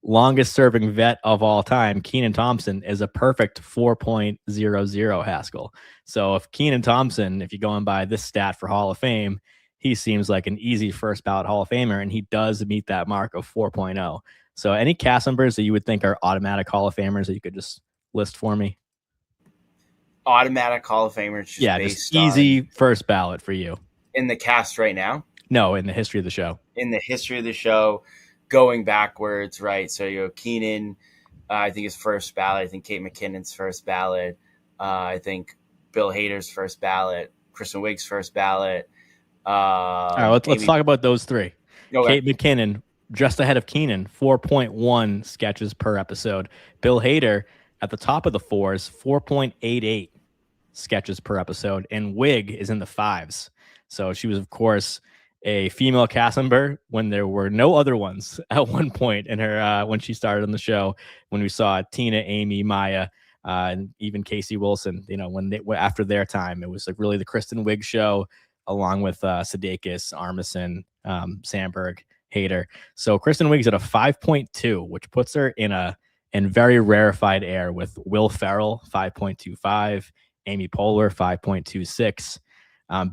longest serving vet of all time, Keenan Thompson, is a perfect 4.00 Haskell. So if Keenan Thompson, if you're going by this stat for Hall of Fame, he seems like an easy first ballot Hall of Famer, and he does meet that mark of 4.0. So any cast members that you would think are automatic Hall of Famers that you could just list for me? Automatic Hall of Famers, just Yeah, based just easy on first ballot for you. in the cast right now. No, in the history of the show. In the history of the show, going backwards, right? So you know, Keenan, I think his first ballot. I think Kate McKinnon's first ballot. I think Bill Hader's first ballot. Kristen Wiig's first ballot. All right, let's talk about those three. Okay. Kate McKinnon, just ahead of Keenan, 4.1 sketches per episode. Bill Hader at the top of the fours, 4.88 sketches per episode. And Wiig is in the fives. So she was, of course, a female cast member when there were no other ones at one point in her when she started on the show, when we saw Tina, Amy, Maya, and even Casey Wilson, you know, when they after their time, it was like really the Kristen Wiig show, along with Sudeikis, Armisen, Sandberg, Hader. So Kristen Wiig's at a 5.2, which puts her in very rarefied air with Will Ferrell, 5.25, Amy Poehler, 5.26,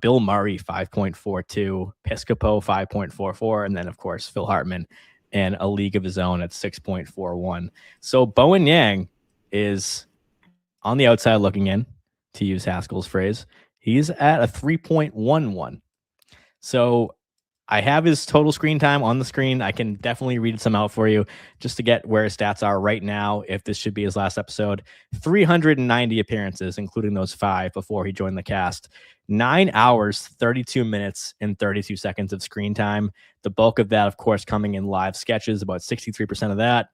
Bill Murray, 5.42, Piscopo, 5.44, and then, of course, Phil Hartman and A League of His Own at 6.41. So Bowen Yang is on the outside looking in, to use Haskell's phrase. He's at a 3.11. So I have his total screen time on the screen. I can definitely read some out for you just to get where his stats are right now, if this should be his last episode. 390 appearances, including those 5 before he joined the cast. 9 hours, 32 minutes, and 32 seconds of screen time. The bulk of that, of course, coming in live sketches, about 63% of that.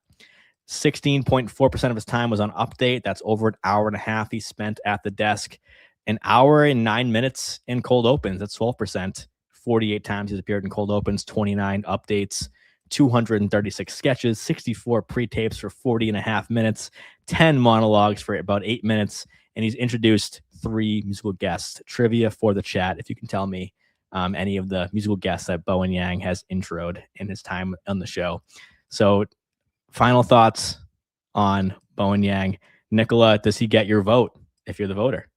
16.4% of his time was on update. That's over an hour and a half he spent at the desk. An hour and 9 minutes in cold opens. That's 12%. 48 times he's appeared in cold opens, 29 updates, 236 sketches, 64 pre-tapes for 40 and a half minutes, 10 monologues for about 8 minutes, and he's introduced 3 musical guests. Trivia for the chat, if you can tell me any of the musical guests that Bowen Yang has introed in his time on the show. So final thoughts on Bowen Yang. Nicola, does he get your vote if you're the voter?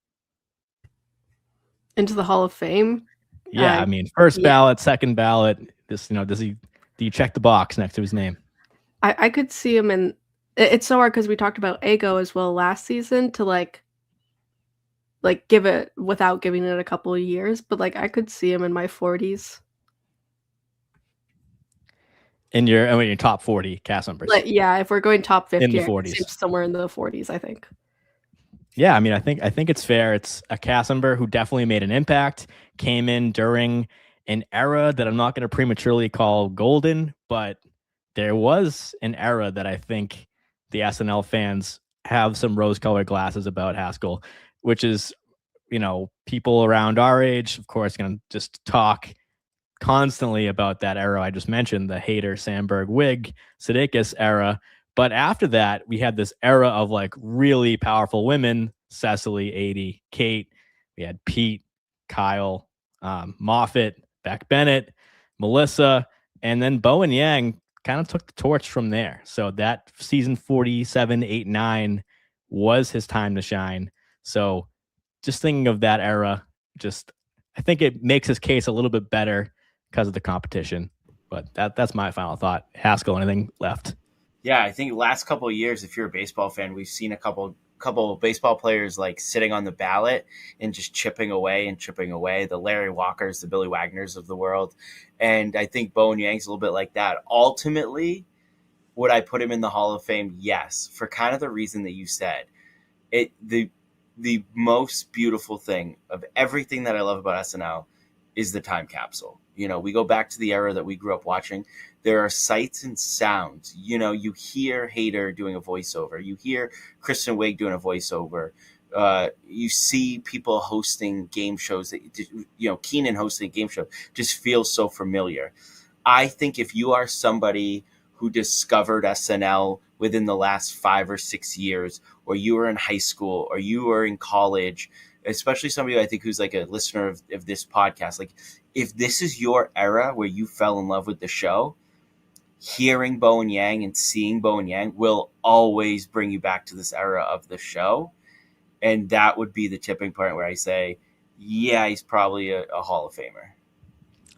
Into the Hall of Fame? Yeah, I mean, first ballot, second ballot. This, you know, do you check the box next to his name? I could see him in. It's so hard because we talked about Ego as well last season to like give it without giving it a couple of years, but like I could see him in my 40s. In your top 40 cast members. But yeah, if we're going top 50, in the I could 40s, see him somewhere in the 40s, I think. Yeah, I mean, I think it's fair. It's a cast member who definitely made an impact, came in during an era that I'm not going to prematurely call golden, but there was an era that I think the SNL fans have some rose-colored glasses about Haskell, which is, you know, people around our age, of course, going to just talk constantly about that era I just mentioned, the Hader, Sandberg, Wiig, Sudeikis era. But after that, we had this era of like really powerful women: Cecily, 80, Kate. We had Pete, Kyle, Moffat, Beck Bennett, Melissa, and then Bowen Yang kind of took the torch from there. So that season 47, 8, 9 was his time to shine. So just thinking of that era, I think it makes his case a little bit better because of the competition. But that's my final thought. Haskell, anything left? Yeah, I think last couple of years, if you're a baseball fan, we've seen a couple of baseball players like sitting on the ballot and just chipping away. The Larry Walkers, the Billy Wagners of the world. And I think Bowen Yang's a little bit like that. Ultimately, would I put him in the Hall of Fame? Yes, for kind of the reason that you said. The most beautiful thing of everything that I love about SNL is the time capsule. You know, we go back to the era that we grew up watching. There are sights and sounds. You know, you hear Hader doing a voiceover. You hear Kristen Wiig doing a voiceover. You see people hosting game shows. Keenan hosting a game show just feels so familiar. I think if you are somebody who discovered SNL within the last 5 or 6 years, or you were in high school, or you were in college, especially somebody I think who's like a listener of this podcast, like if this is your era where you fell in love with the show, hearing Bowen Yang and seeing Bowen Yang will always bring you back to this era of the show. And that would be the tipping point where I say, yeah, he's probably a Hall of Famer.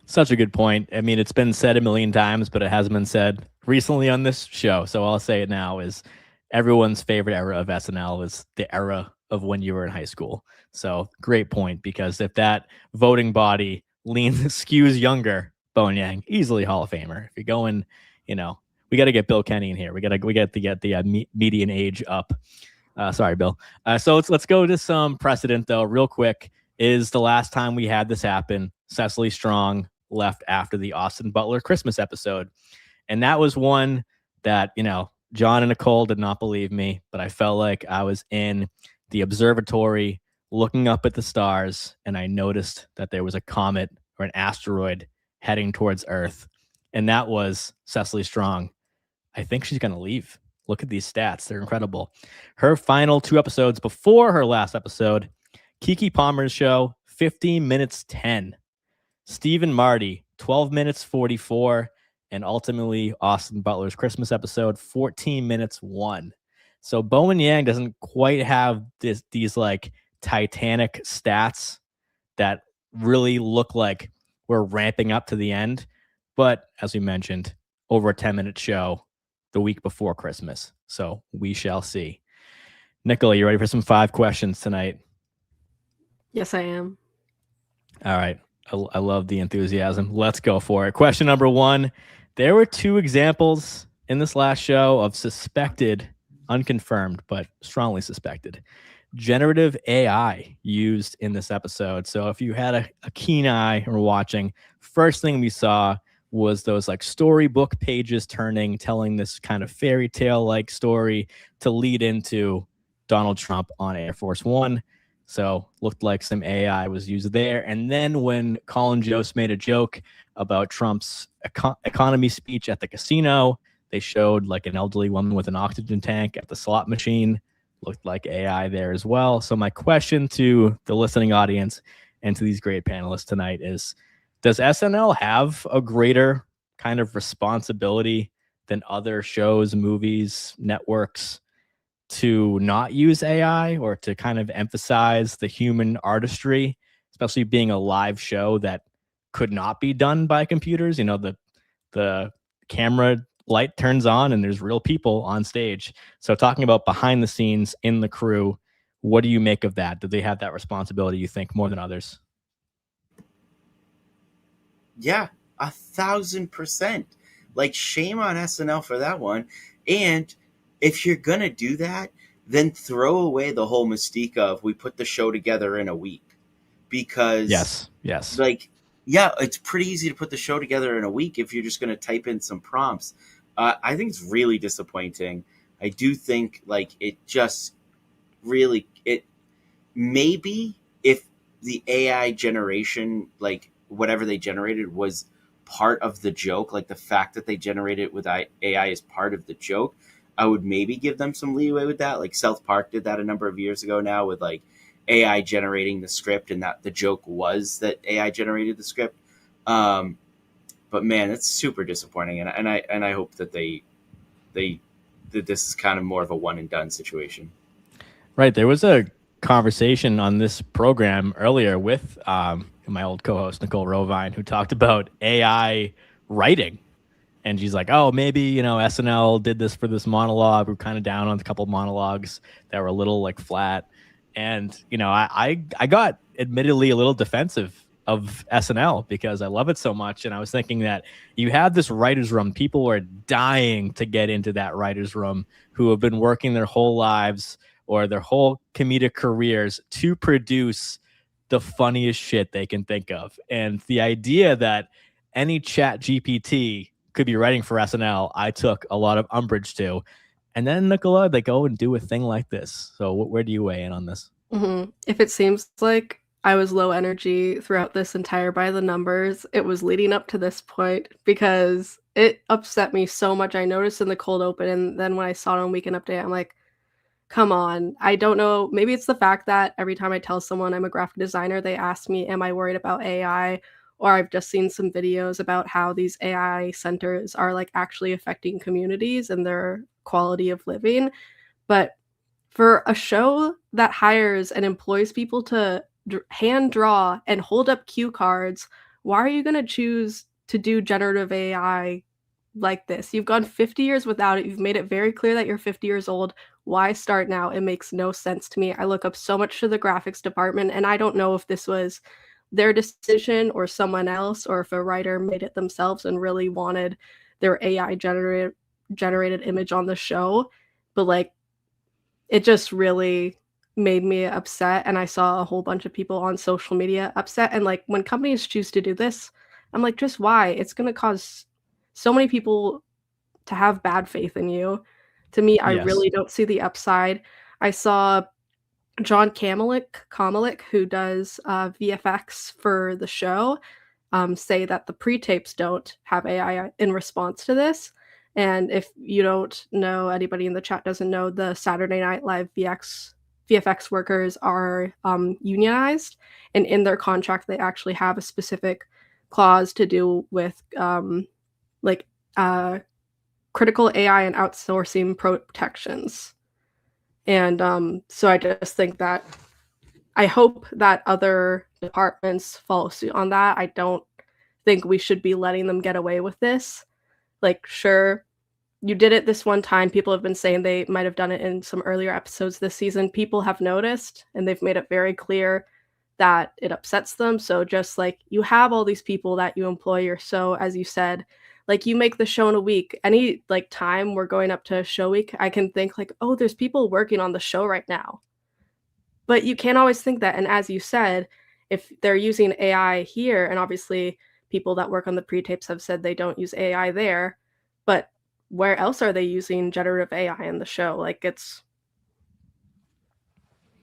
Such a good point. I mean, it's been said a million times, but it hasn't been said recently on this show. So I'll say it now is everyone's favorite era of SNL is the era of when you were in high school. So great point, because if that voting body skews younger, Bowen Yang, easily Hall of Famer. If you're going, we got to get Bill Kenny in here. We got to get the median age up. Sorry, Bill. So let's go to some precedent though, real quick. Is the last time we had this happen, Cecily Strong left after the Austin Butler Christmas episode. And that was one that, John and Nicole did not believe me, but I felt like I was in the observatory looking up at the stars, and I noticed that there was a comet or an asteroid heading towards Earth. And that was Cecily Strong. I think she's going to leave. Look at these stats. They're incredible. Her final 2 episodes before her last episode, Keke Palmer's show, 15 minutes 10. Steve and Marty, 12 minutes 44. And ultimately, Austin Butler's Christmas episode, 14 minutes 1. So Bowen Yang doesn't quite have these like Titanic stats that really look like we're ramping up to the end. But as we mentioned, over a 10-minute show the week before Christmas. So we shall see. Nicola, you ready for some 5 questions tonight? Yes, I am. All right. I love the enthusiasm. Let's go for it. Question number 1. There were 2 examples in this last show of suspected, unconfirmed, but strongly suspected, generative AI used in this episode. So if you had a keen eye or watching, first thing we saw was those like storybook pages telling this kind of fairy tale like story to lead into Donald Trump on Air Force One. So looked like some AI was used there. And then when Colin Jost made a joke about Trump's economy speech at the casino, they showed like an elderly woman with an oxygen tank at the slot machine. Looked like AI there as well. So my question to the listening audience and to these great panelists tonight is, does SNL have a greater kind of responsibility than other shows, movies, networks to not use AI or to kind of emphasize the human artistry, especially being a live show that could not be done by computers? The camera light turns on and there's real people on stage. So talking about behind the scenes in the crew, what do you make of that? Do they have that responsibility, you think, more than others? Yeah, 1,000%. Like, shame on SNL for that one. And if you're going to do that, then throw away the whole mystique of we put the show together in a week. Because, yes. Like, yeah, it's pretty easy to put the show together in a week if you're just going to type in some prompts. I think it's really disappointing. I do think, like, it just really, maybe if the AI generation, like, whatever they generated was part of the joke, like the fact that they generated it with AI is part of the joke, I would maybe give them some leeway with that. Like South Park did that a number of years ago now with like AI generating the script, and that the joke was that AI generated the script. But man, it's super disappointing, and I hope that that this is kind of more of a one and done situation. Right. There was a conversation on this program earlier with my old co-host Nicole Rovine, who talked about AI writing. And she's like, oh, maybe, SNL did this for this monologue. We're kind of down on a couple of monologues that were a little like flat. And, I got admittedly a little defensive of SNL because I love it so much. And I was thinking that you have this writer's room. People are dying to get into that writer's room who have been working their whole lives or their whole comedic careers to produce the funniest shit they can think of. And the idea that any chat GPT could be writing for SNL, I took a lot of umbrage to. And then, Nicola, they go and do a thing like this. So where do you weigh in on this? Mm-hmm. If it seems like I was low energy throughout this entire By the Numbers, it was leading up to this point because it upset me so much. I noticed in the cold open, and then when I saw it on Weekend Update, I'm like, come on. I don't know. Maybe it's the fact that every time I tell someone I'm a graphic designer, they ask me, am I worried about AI? or I've just seen some videos about how these AI centers are like actually affecting communities and their quality of living. But for a show that hires and employs people to hand draw and hold up cue cards, why are you going to choose to do generative AI like this? You've gone 50 years without it. You've made it very clear that you're 50 years old. Why start now? It makes no sense to me. I look up so much to the graphics department, and I don't know if this was their decision or someone else, or if a writer made it themselves and really wanted their AI generated image on the show. But like, it just really made me upset, and I saw a whole bunch of people on social media upset, and, like, when companies choose to do this, I'm like, "Just why? It's gonna cause so many people to have bad faith in you." To me, I Yes. really don't see the upside. I saw John Kamalik, who does, VFX for the show, say that the pre-tapes don't have AI in response to this. And if you don't know, anybody in the chat doesn't know, the Saturday Night Live VFX workers are unionized, and in their contract, they actually have a specific clause to do with like uh, critical AI and outsourcing protections. And so I just think that I hope that other departments follow suit on that. I don't think we should be letting them get away with this. Like, sure, you did it this one time. People have been saying they might have done it in some earlier episodes this season. People have noticed, and they've made it very clear that it upsets them. So just like you have all these people that you employ, or so, as you said, like you make the show in a week. Any like time we're going up to show week, I can think like, oh, there's people working on the show right now. But you can't always think that, and as you said, if they're using AI here, and obviously people that work on the pre-tapes have said they don't use AI there, but where else are they using generative AI in the show? Like, it's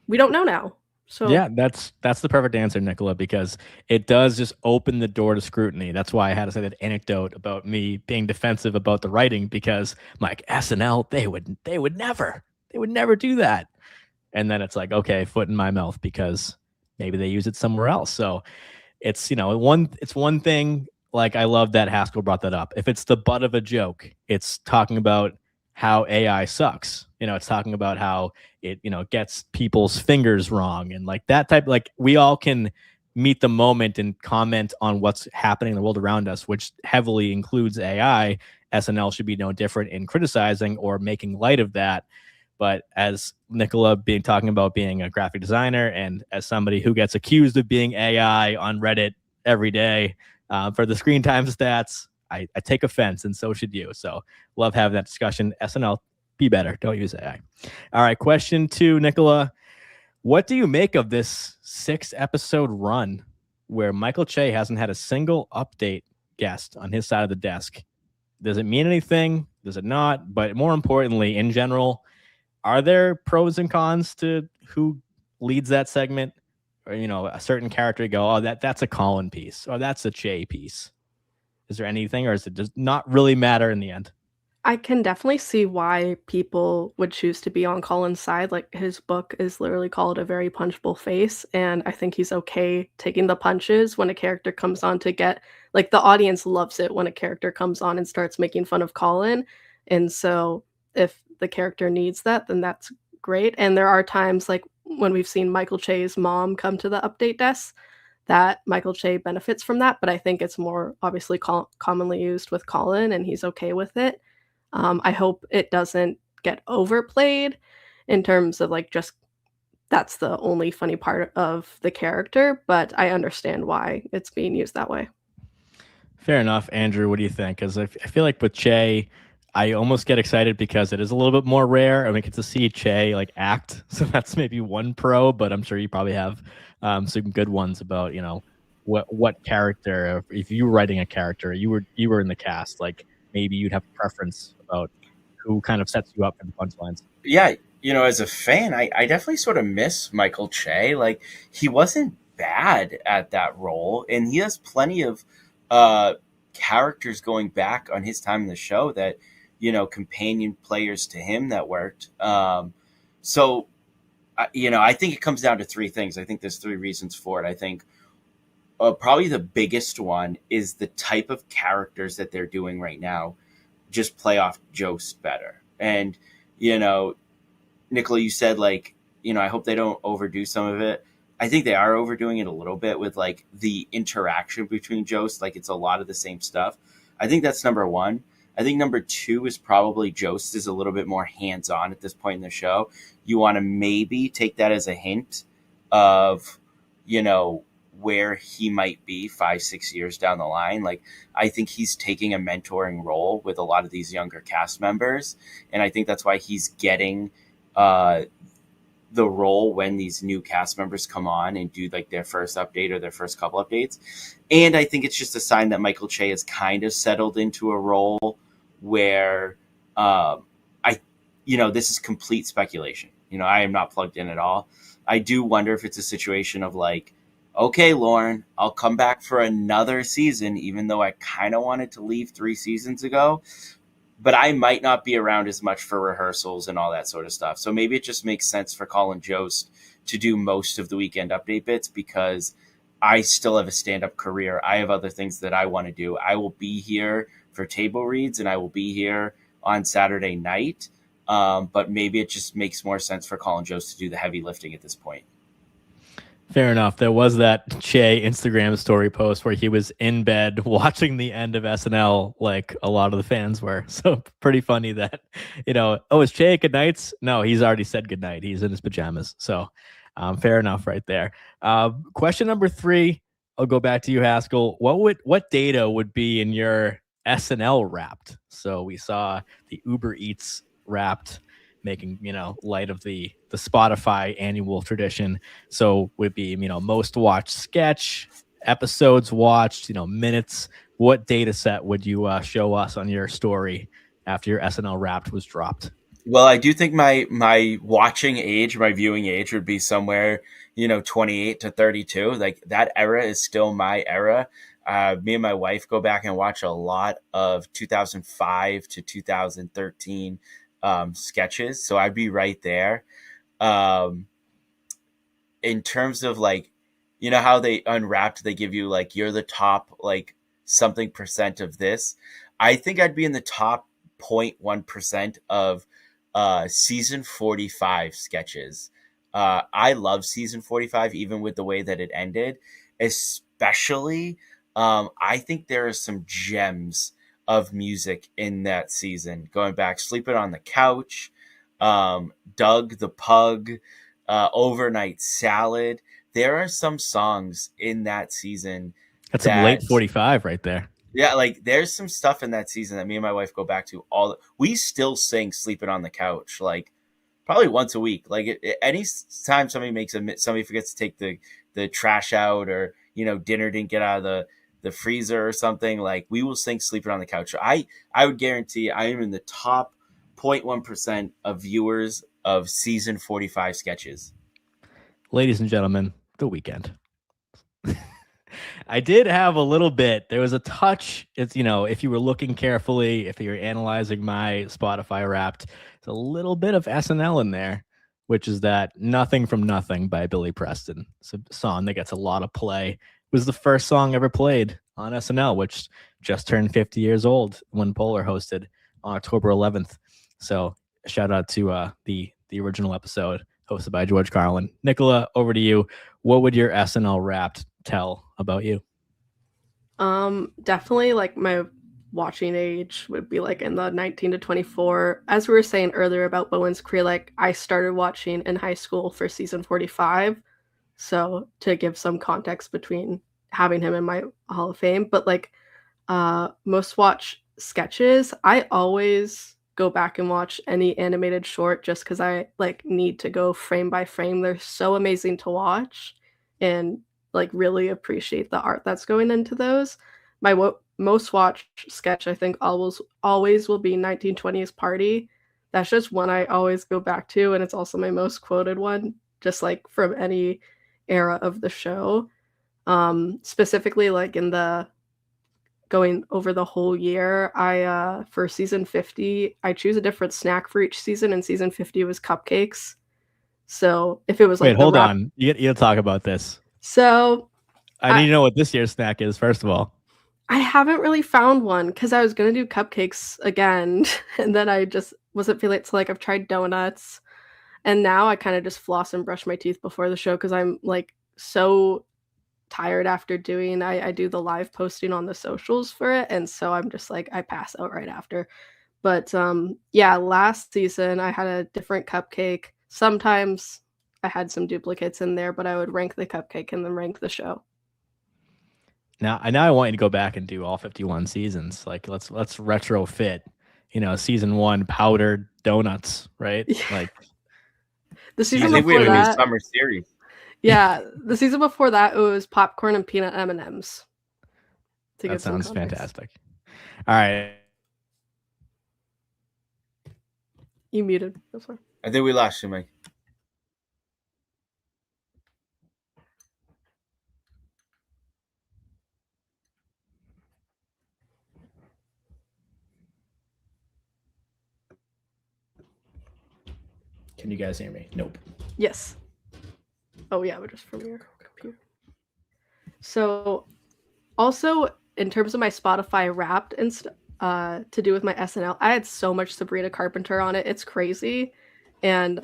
we don't know now. So Yeah, that's the perfect answer, Nicola, because it does just open the door to scrutiny. That's why I had to say that anecdote about me being defensive about the writing, because I'm like, SNL, they would never do that. And then it's like, okay, foot in my mouth, because maybe they use it somewhere else. So it's, it's one thing. Like, I love that Haskell brought that up. If it's the butt of a joke, it's talking about how AI sucks. It's talking about how it, gets people's fingers wrong, and like that type. Like, we all can meet the moment and comment on what's happening in the world around us, which heavily includes AI. SNL should be no different in criticizing or making light of that. But as Nicola talking about being a graphic designer, and as somebody who gets accused of being AI on Reddit every day for the screen time stats, I take offense, and so should you. So love having that discussion. SNL, be better. Don't use AI. All right, question 2, Nicola. What do you make of this 6-episode run where Michael Che hasn't had a single update guest on his side of the desk? Does it mean anything? Does it not? But more importantly, in general, are there pros and cons to who leads that segment? Or, a certain character, you go, oh, that's a Colin piece, or that's a Che piece. Is there anything, or is it just not really matter in the end? I can definitely see why people would choose to be on Colin's side. Like, his book is literally called A Very Punchable Face, and I think he's okay taking the punches when a character comes on to get like the audience loves it when a character comes on and starts making fun of Colin. And so if the character needs that, then that's great. And there are times like when we've seen Michael Che's mom come to the update desk that Michael Che benefits from that, but I think it's more obviously commonly used with Colin, and he's okay with it. I hope it doesn't get overplayed in terms of like just that's the only funny part of the character, but I understand why it's being used that way. Fair enough. Andrew, what do you think? Because I feel like with Che, I almost get excited because it is a little bit more rare, and we get to see Che like act. So that's maybe one pro, but I'm sure you probably have some good ones about what character. If you were writing a character, you were in the cast, like maybe you'd have a preference about who kind of sets you up for the punchlines. Yeah, as a fan, I definitely sort of miss Michael Che. Like, he wasn't bad at that role, and he has plenty of characters going back on his time in the show that, companion players to him that worked. So, I think it comes down to three things. I think there's three reasons for it. I think probably the biggest one is the type of characters that they're doing right now just play off Jost better. And, you know, Nicola, you said, like, you know, I hope they don't overdo some of it. I think they are overdoing it a little bit with, like, the interaction between Jost. Like, it's a lot of the same stuff. I think that's number one. I think number two is probably Jost is a little bit more hands-on at this point in the show. You want to maybe take that as a hint of, you know, where he might be 5-6 years down the line. Like, I think he's taking a mentoring role with a lot of these younger cast members. And I think that's why he's getting the role when these new cast members come on and do like their first update or their first couple updates. And I think it's just a sign that Michael Che has kind of settled into a role where this is complete speculation. You know, I am not plugged in at all. I do wonder if it's a situation of like, okay, Lauren, I'll come back for another season, even though I kind of wanted to leave 3 seasons ago. But I might not be around as much for rehearsals and all that sort of stuff. So maybe it just makes sense for Colin Jost to do most of the weekend update bits because I still have a stand-up career. I have other things that I want to do. I will be here for table reads and I will be here on Saturday night. But maybe it just makes more sense for Colin Jost to do the heavy lifting at this point. Fair enough. There was that Che Instagram story post where he was in bed watching the end of SNL like a lot of the fans were. So pretty funny that, you know, oh, is Che good nights? No, he's already said good night. He's in his pajamas. So fair enough right there. Question number 3, I'll go back to you, Haskell. What data would be in your SNL Wrapped? So we saw the Uber Eats Wrapped, making, you know, light of the Spotify annual tradition. So would be, you know, most watched sketch, episodes watched, you know, minutes. What data set would you show us on your story after your SNL Wrapped was dropped? Well, I do think my watching age, my viewing age would be somewhere, you know, 28 to 32. Like that era is still my era. Me and my wife go back and watch a lot of 2005 to 2013 sketches. So I'd be right there. In terms of like, you know how they Unwrapped, they give you like, you're the top like something percent of this. I think I'd be in the top 0.1% of season 45 sketches. I love season 45, even with the way that it ended, especially I think there are some gems of music in that season. Going back, Sleeping on the Couch, Doug the Pug, Overnight Salad. There are some songs in that season. That's some late 45 right there. Yeah, like there's some stuff in that season that me and my wife go back to we still sing Sleeping on the Couch, like probably once a week. Like any time somebody forgets to take the trash out, or, you know, dinner didn't get out of the freezer or something, like we will sing Sleeping on the Couch. So I would guarantee I am in the top 0.1% of viewers of season 45 sketches. Ladies and gentlemen, The Weeknd. I did have a little bit. There was a touch. It's, you know, if you were looking carefully, if you were analyzing my Spotify Wrapped, it's a little bit of SNL in there, which is that Nothing from Nothing by Billy Preston. It's a song that gets a lot of play. It was the first song ever played on SNL, which just turned 50 years old when Polar hosted on October 11th. So shout out to the original episode hosted by George Carlin. Nicola, over to you. What would your SNL Wrapped tell about you? Definitely like my watching age would be like in the 19 to 24. As we were saying earlier about Bowen's career, like I started watching in high school for season 45. So to give some context between having him in my Hall of Fame, but like most watch sketches, I always go back and watch any animated short just because I like need to go frame by frame. They're so amazing to watch and like really appreciate the art that's going into those. My most watched sketch, I think, always will be 1920s Party. That's just one I always go back to, and it's also my most quoted one, just like from any era of the show. Specifically, like in the going over the whole year, I for season 50, I choose a different snack for each season, and season 50 was cupcakes. So if it was like Wait, hold on, you gotta talk about this. So I need to know what this year's snack is, first of all. I haven't really found one because I was gonna do cupcakes again, and then I just wasn't feeling it, so, like, I've tried donuts, and now I kinda just floss and brush my teeth before the show because 'cause I'm, like, so tired after doing I do the live posting on the socials for it, and so I'm just like, I pass out right after. But, yeah, last season, I had a different cupcake. Sometimes I had some duplicates in there, but I would rank the cupcake and then rank the show. Now I want you to go back and do all 51 seasons. Like let's retrofit, season 1 powdered donuts, right? Yeah. Like The I season think we before have a new that summer series. yeah, the season before that, it was popcorn and peanut M&Ms to that give some sounds context. fantastic. All right. You muted. That's fine. I think we lost you, Mike. Can you guys hear me? Nope. Yes. Oh, yeah, but just from your computer. So, also, in terms of my Spotify Wrapped and to do with my SNL, I had so much Sabrina Carpenter on it. It's crazy. And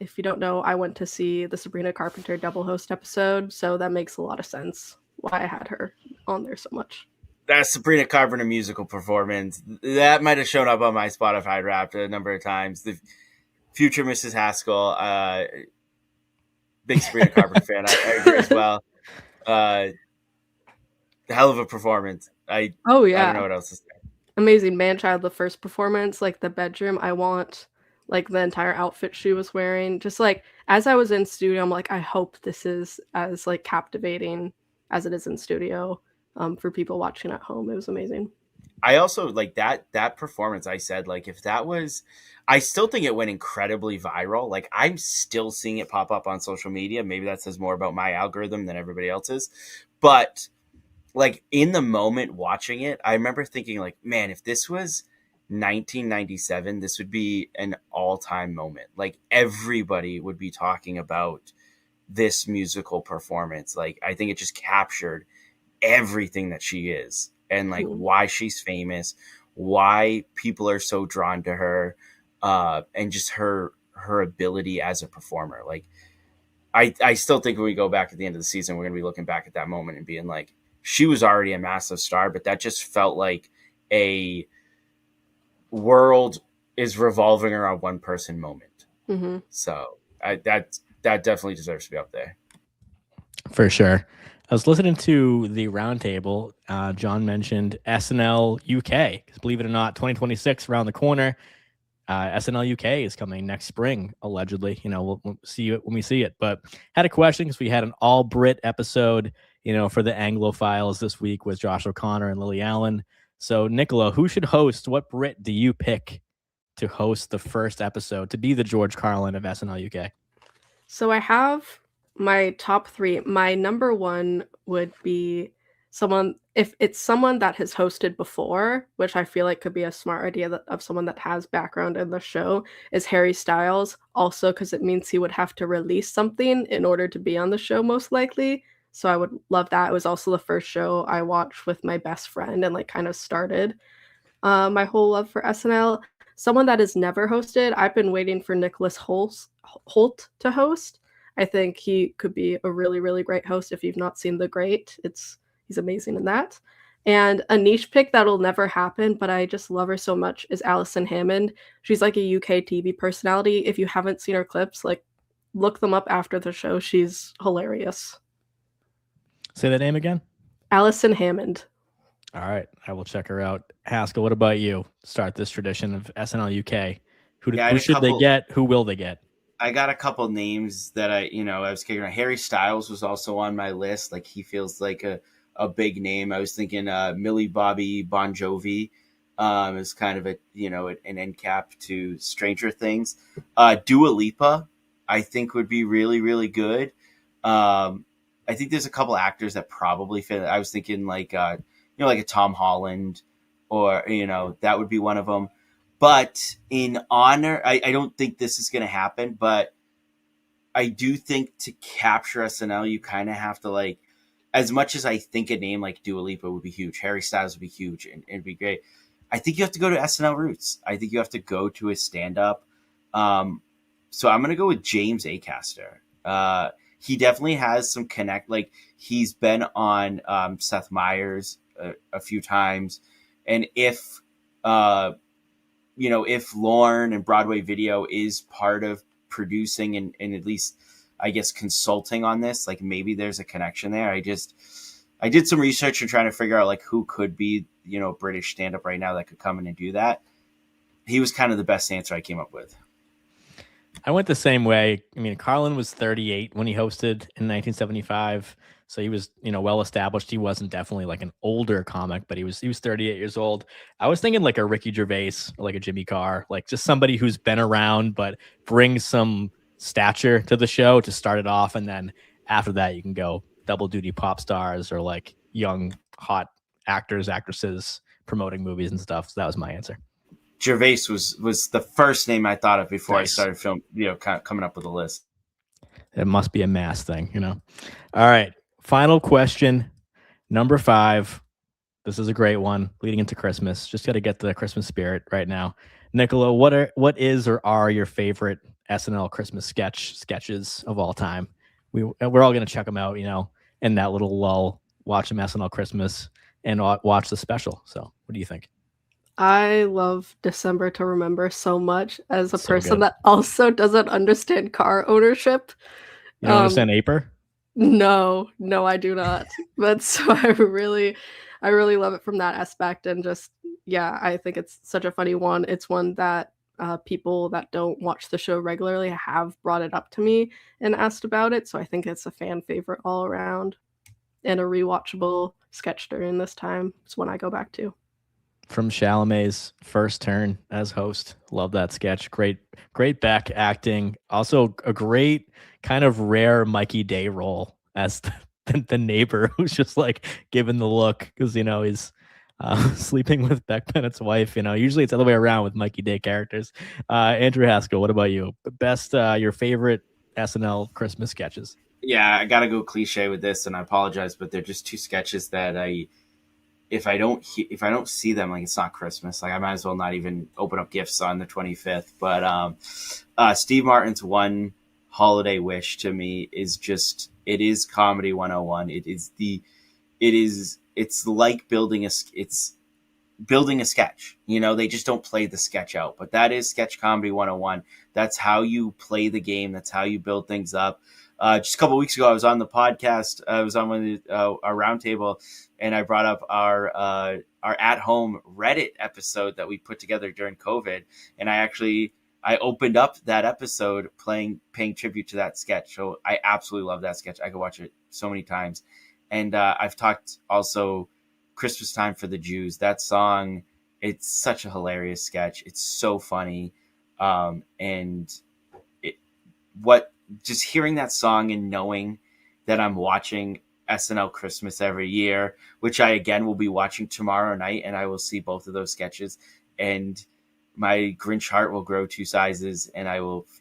if you don't know, I went to see the Sabrina Carpenter double host episode, so that makes a lot of sense why I had her on there so much. That Sabrina Carpenter musical performance, that might have shown up on my Spotify Wrapped a number of times. The future Mrs. Haskell, big Sabrina Carpenter fan. I agree as well. Hell of a performance. Oh, I yeah. don't know what else to say. Amazing Man-Child, the first performance, like the bedroom, I want like the entire outfit she was wearing. Just like as I was in studio, I'm like, I hope this is as like captivating as it is in studio for people watching at home. It was amazing. I also like that performance. I said, like, if that was, I still think it went incredibly viral. Like, I'm still seeing it pop up on social media. Maybe that says more about my algorithm than everybody else's. But like in the moment watching it, I remember thinking, like, man, if this was 1997, this would be an all-time moment. Like, everybody would be talking about this musical performance. Like, I think it just captured everything that she is and like why she's famous, why people are so drawn to her, and just her ability as a performer. Like, I still think when we go back at the end of the season, we're gonna be looking back at that moment and being like, she was already a massive star, but that just felt like a world is revolving around one person moment. Mm-hmm. So that definitely deserves to be up there. For sure. I was listening to the roundtable. John mentioned SNL UK because, believe it or not, 2026 around the corner. SNL UK is coming next spring, allegedly. We'll see it when we see it. But had a question because we had an all Brit episode, for the Anglophiles this week with Josh O'Connor and Lily Allen. So, Nicola, who should host? What Brit do you pick to host the first episode, to be the George Carlin of SNL UK? So I have my top 3. My number 1 would be someone, if it's someone that has hosted before, which I feel like could be a smart idea of someone that has background in the show, is Harry Styles. Also, because it means he would have to release something in order to be on the show, most likely. So I would love that. It was also the first show I watched with my best friend and like kind of started my whole love for SNL. Someone that has never hosted, I've been waiting for Nicholas Holt to host. I think he could be a really, really great host. If you've not seen The Great, he's amazing in that. And a niche pick that'll never happen, but I just love her so much, is Alison Hammond. She's like a UK TV personality. If you haven't seen her clips, like look them up after the show. She's hilarious. Say that name again. Alison Hammond. All right, I will check her out. Haskell, what about you? Start this tradition of SNL UK. Who should they get? Who will they get? I got a couple names that I was kicking around. Harry Styles was also on my list. Like, he feels like a big name. I was thinking Millie Bobby Bon Jovi is kind of an end cap to Stranger Things. Dua Lipa, I think, would be really, really good. I think there's a couple actors that probably fit. I was thinking like a Tom Holland, or that would be one of them. But in honor, I don't think this is going to happen, but I do think to capture SNL, you kind of have to as much as I think a name like Dua Lipa would be huge, Harry Styles would be huge, and it'd be great. I think you have to go to SNL roots. I think you have to go to his stand-up. So I'm gonna go with James Acaster. He definitely has some connect. Like he's been on Seth Meyers a few times, and if if Lorne and Broadway Video is part of producing and at least I guess consulting on this, like maybe there's a connection there. I did some research and trying to figure out like who could be, British stand-up right now that could come in and do that. He was kind of the best answer I came up with. I went the same way. I mean, Carlin was 38 when he hosted in 1975. So he was, well established. He wasn't definitely like an older comic, but he was 38 years old. I was thinking like a Ricky Gervais or like a Jimmy Carr, like just somebody who's been around but brings some stature to the show to start it off, and then after that you can go double duty pop stars or like young hot actors, actresses promoting movies and stuff. So that was my answer. Gervais was the first name I thought of before Nice. I started kind of coming up with a list. It must be a mass thing, All right, final question, number 5. This is a great one leading into Christmas. Just got to get the Christmas spirit right now. Nicola, what is or are your favorite SNL Christmas sketches of all time? We're all going to check them out, in that little lull, watch them SNL Christmas and watch the special. So what do you think? I love December to Remember so much as a So person good. that also doesn't understand car ownership. You don't understand Aper? No, I do not. But so I really love it from that aspect. And just, yeah, I think it's such a funny one. It's one that people that don't watch the show regularly have brought it up to me and asked about it. So I think it's a fan favorite all around and a rewatchable sketch during this time. It's one I go back to. From Chalamet's first turn as host. Love that sketch. Great back acting. Also a great kind of rare Mikey Day role as the neighbor who's just like giving the look because, he's sleeping with Beck Bennett's wife. Usually it's the other way around with Mikey Day characters. Andrew Haskell, what about you? Best, your favorite SNL Christmas sketches? Yeah, I got to go cliche with this, and I apologize, but they're just two sketches that if I don't see them, like it's not Christmas. Like I might as well not even open up gifts on the 25th. But Steve Martin's One Holiday Wish to me is just, it is comedy 101. It's like building a sketch. They just don't play the sketch out, but that is sketch comedy 101. That's how you play the game. That's how you build things up. Just a couple of weeks ago, I was on the podcast. I was on a roundtable, and I brought up our at-home Reddit episode that we put together during COVID. And I opened up that episode paying tribute to that sketch. So I absolutely love that sketch. I could watch it so many times. And I've talked also Christmas Time for the Jews. That song, it's such a hilarious sketch. It's so funny. Just hearing that song and knowing that I'm watching SNL Christmas every year, which I again will be watching tomorrow night, and I will see both of those sketches, and my Grinch heart will grow 2 sizes, and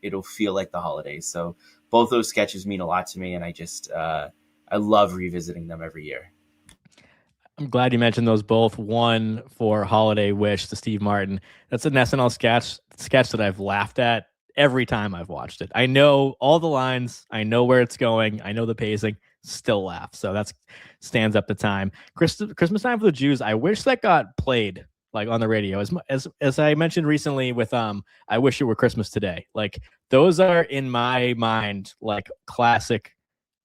it'll feel like the holidays. So both those sketches mean a lot to me, and I love revisiting them every year. I'm glad you mentioned those both. One for Holiday Wish, the Steve Martin. That's an SNL sketch that I've laughed at every time I've watched it. I know all the lines. I know where it's going. I know the pacing. Still laugh. So that stands up to time. Christmas Time for the Jews. I wish that got played like on the radio. As I mentioned recently with I Wish It Were Christmas Today. Like those are in my mind like classic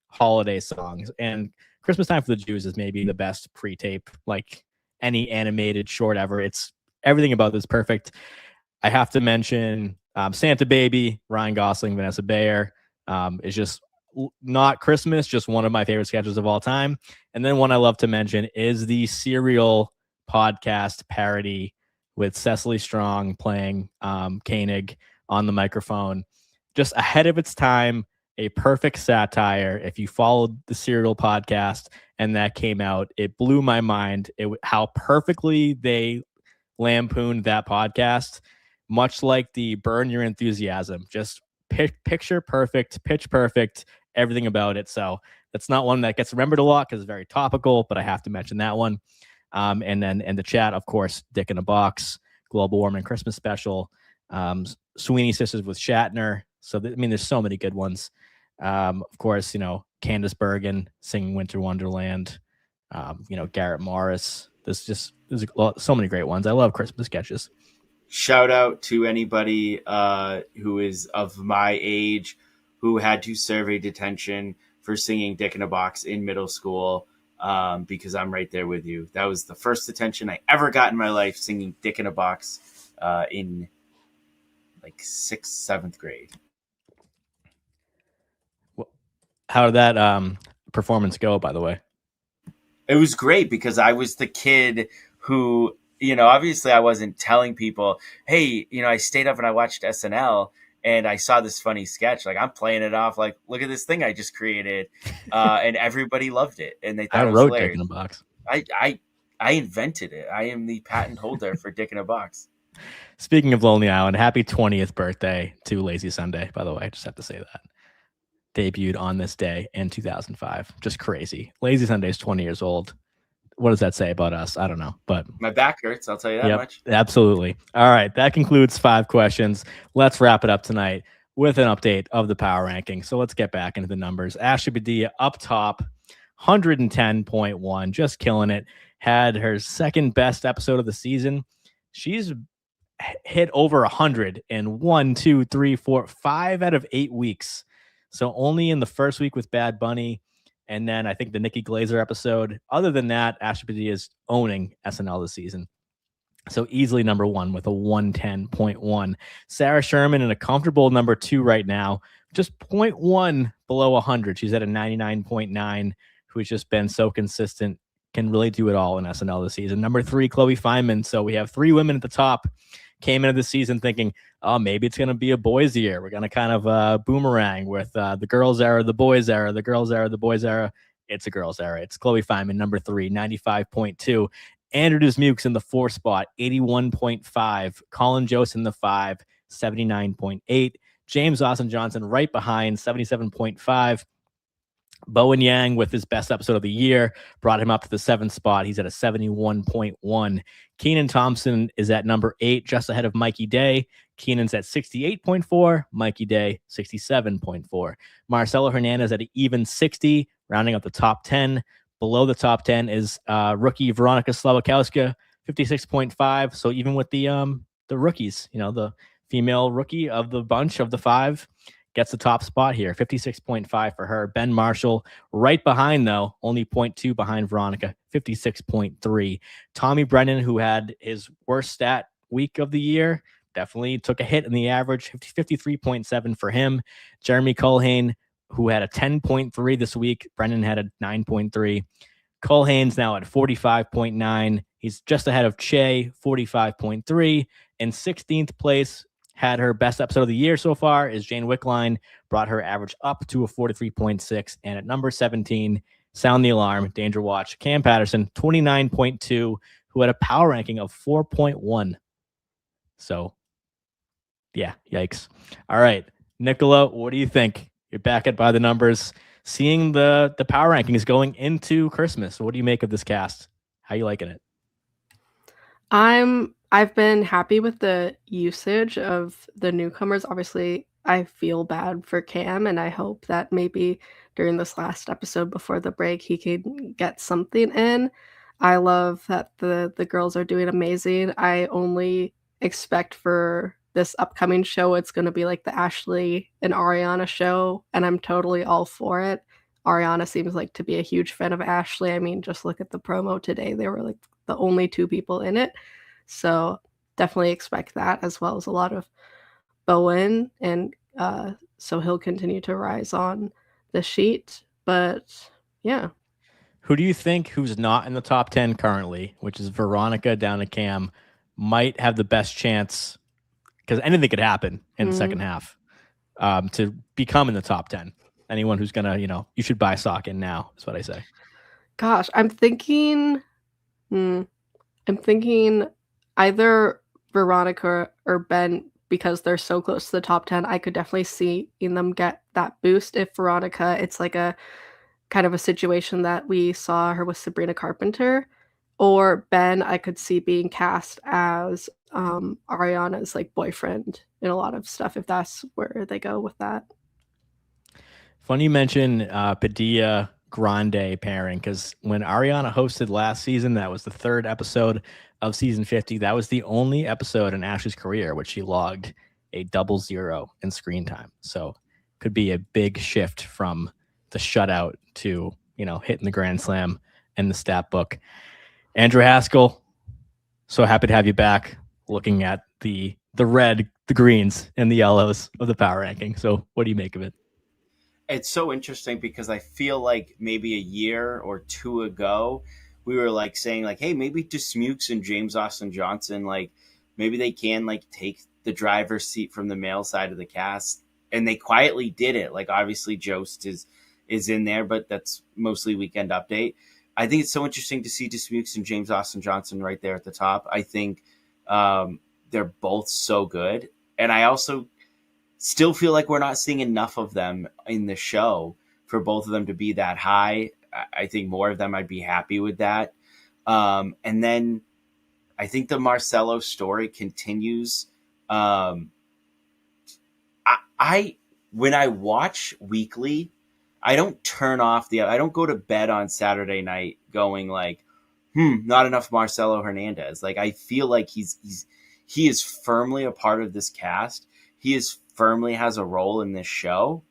holiday songs. And Christmas Time for the Jews is maybe the best pre-tape, like any animated short ever. It's everything about this perfect. I have to mention Santa Baby, Ryan Gosling, Vanessa Bayer is just not Christmas, just one of my favorite sketches of all time. And then one I love to mention is the Serial podcast parody with Cecily Strong playing Koenig on the microphone. Just ahead of its time, a perfect satire. If you followed the Serial podcast and that came out, it blew my mind how perfectly they lampooned that podcast, much like the Burn Your Enthusiasm. Just picture perfect, pitch perfect, everything about it. So That's not one that gets remembered a lot because it's very topical, but I have to mention that one. And then in the chat, of course, Dick in a Box, Global Warming Christmas Special, Sweeney Sisters with Shatner. So, there's so many good ones. Of course, Candace Bergen singing Winter Wonderland, Garrett Morris. There's so many great ones. I love Christmas sketches. Shout out to anybody who is of my age who had to serve a detention for singing Dick in a Box in middle school, because I'm right there with you. That was the first detention I ever got in my life, singing Dick in a Box in like 6th, 7th grade. How did that performance go, by the way? It was great because I was the kid who, obviously I wasn't telling people, hey, I stayed up and I watched SNL and I saw this funny sketch. Like, I'm playing it off like, look at this thing I just created. And everybody loved it. And they thought it was hilarious. Dick in a Box. I invented it. I am the patent holder for Dick in a Box. Speaking of Lonely Island, happy 20th birthday to Lazy Sunday, by the way. I just have to say that. Debuted on this day in 2005. Just crazy. Lazy Sunday is 20 years old. What does that say about us? I don't know, but my back hurts. I'll tell you that much. Absolutely. All right. That concludes 5 questions. Let's wrap it up tonight with an update of the power ranking. So let's get back into the numbers. Ashley Padilla up top, 110.1, just killing it. Had her second best episode of the season. She's hit over 100 in 1, 2, 3, 4, 5 out of 8 weeks. So only in the first week with Bad Bunny, and then I think the Nikki Glazer episode. Other than that, Ashley Padilla is owning SNL this season. So easily number 1 with a 110.1. Sarah Sherman in a comfortable number 2 right now, just 0.1 below 100. She's at a 99.9, who's just been so consistent, can really do it all in SNL this season. Number 3, Chloe Fineman. So we have 3 women at the top. Came into the season thinking, oh, maybe it's going to be a boys' year. We're going to kind of boomerang with the girls' era, the boys' era, the girls' era, the boys' era. It's a girls' era. It's Chloe Fineman, number 3, 95.2. Andrew Dismukes in the 4 spot, 81.5. Colin Jost in the 5, 79.8. James Austin Johnson right behind, 77.5. Bowen Yang with his best episode of the year brought him up to the 7th spot. He's at a 71.1. Keenan Thompson is at number 8, just ahead of Mikey Day. Keenan's at 68.4. Mikey Day, 67.4. Marcelo Hernandez at an even 60, rounding up the top 10. Below the top 10 is rookie Veronica Slawakowska, 56.5. So even with the rookies, the female rookie of the bunch of the 5, gets the top spot here, 56.5 for her. Ben Marshall right behind, though, only 0.2 behind Veronica, 56.3. Tommy Brennan, who had his worst stat week of the year, definitely took a hit in the average, 53.7 for him. Jeremy Culhane, who had a 10.3 this week. Brennan had a 9.3. Culhane's now at 45.9. He's just ahead of Che, 45.3. In 16th place, had her best episode of the year so far, is Jane Wickline, brought her average up to a 43.6. And at number 17, sound the alarm, danger watch, Cam Patterson, 29.2, who had a power ranking of 4.1. So, yeah, yikes. All right, Nicola, what do you think? You're back at By the Numbers, seeing the power rankings going into Christmas. What do you make of this cast? How you liking it? I've been happy with the usage of the newcomers. Obviously, I feel bad for Cam, and I hope that maybe during this last episode before the break, he can get something in. I love that the girls are doing amazing. I only expect for this upcoming show, it's going to be like the Ashley and Ariana show, and I'm totally all for it. Ariana seems like to be a huge fan of Ashley. I mean, just look at the promo today. They were like the only 2 people in it. So definitely expect that, as well as a lot of Bowen. And so he'll continue to rise on the sheet. But yeah. Who do you think, who's not in the top 10 currently, which is Veronica down to Cam, might have the best chance, because anything could happen in the second half, to become in the top 10? Anyone who's going to, you should buy stock in now, is what I say. Gosh, I'm thinking either Veronica or Ben, because they're so close to the top 10. I could definitely see in them get that boost. If Veronica, it's like a kind of a situation that we saw her with Sabrina Carpenter. Or Ben, I could see being cast as Ariana's like boyfriend in a lot of stuff if that's where they go with that. Funny you mention Padilla Grande pairing, because when Ariana hosted last season, that was the third episode of season 50. That was the only episode in Ashley's career which she logged a 00 in screen time. So could be a big shift from the shutout to, hitting the grand slam in the stat book. Andrew Haskell, so happy to have you back, looking at the red, the greens, and the yellows of the power ranking. So what do you make of it? It's so interesting because I feel like maybe a year or two ago, we were like saying like, hey, maybe Dismukes and James Austin Johnson, like maybe they can like take the driver's seat from the male side of the cast. And they quietly did it. Like obviously Jost is in there, but that's mostly Weekend Update. I think it's so interesting to see Dismukes and James Austin Johnson right there at the top. I think they're both so good. And I also still feel like we're not seeing enough of them in the show for both of them to be that high. I think more of them, I'd be happy with that. And then I think the Marcelo story continues. When I watch weekly, I don't turn off I don't go to bed on Saturday night going like, not enough Marcelo Hernandez. Like I feel like he is firmly a part of this cast. He is firmly has a role in this show.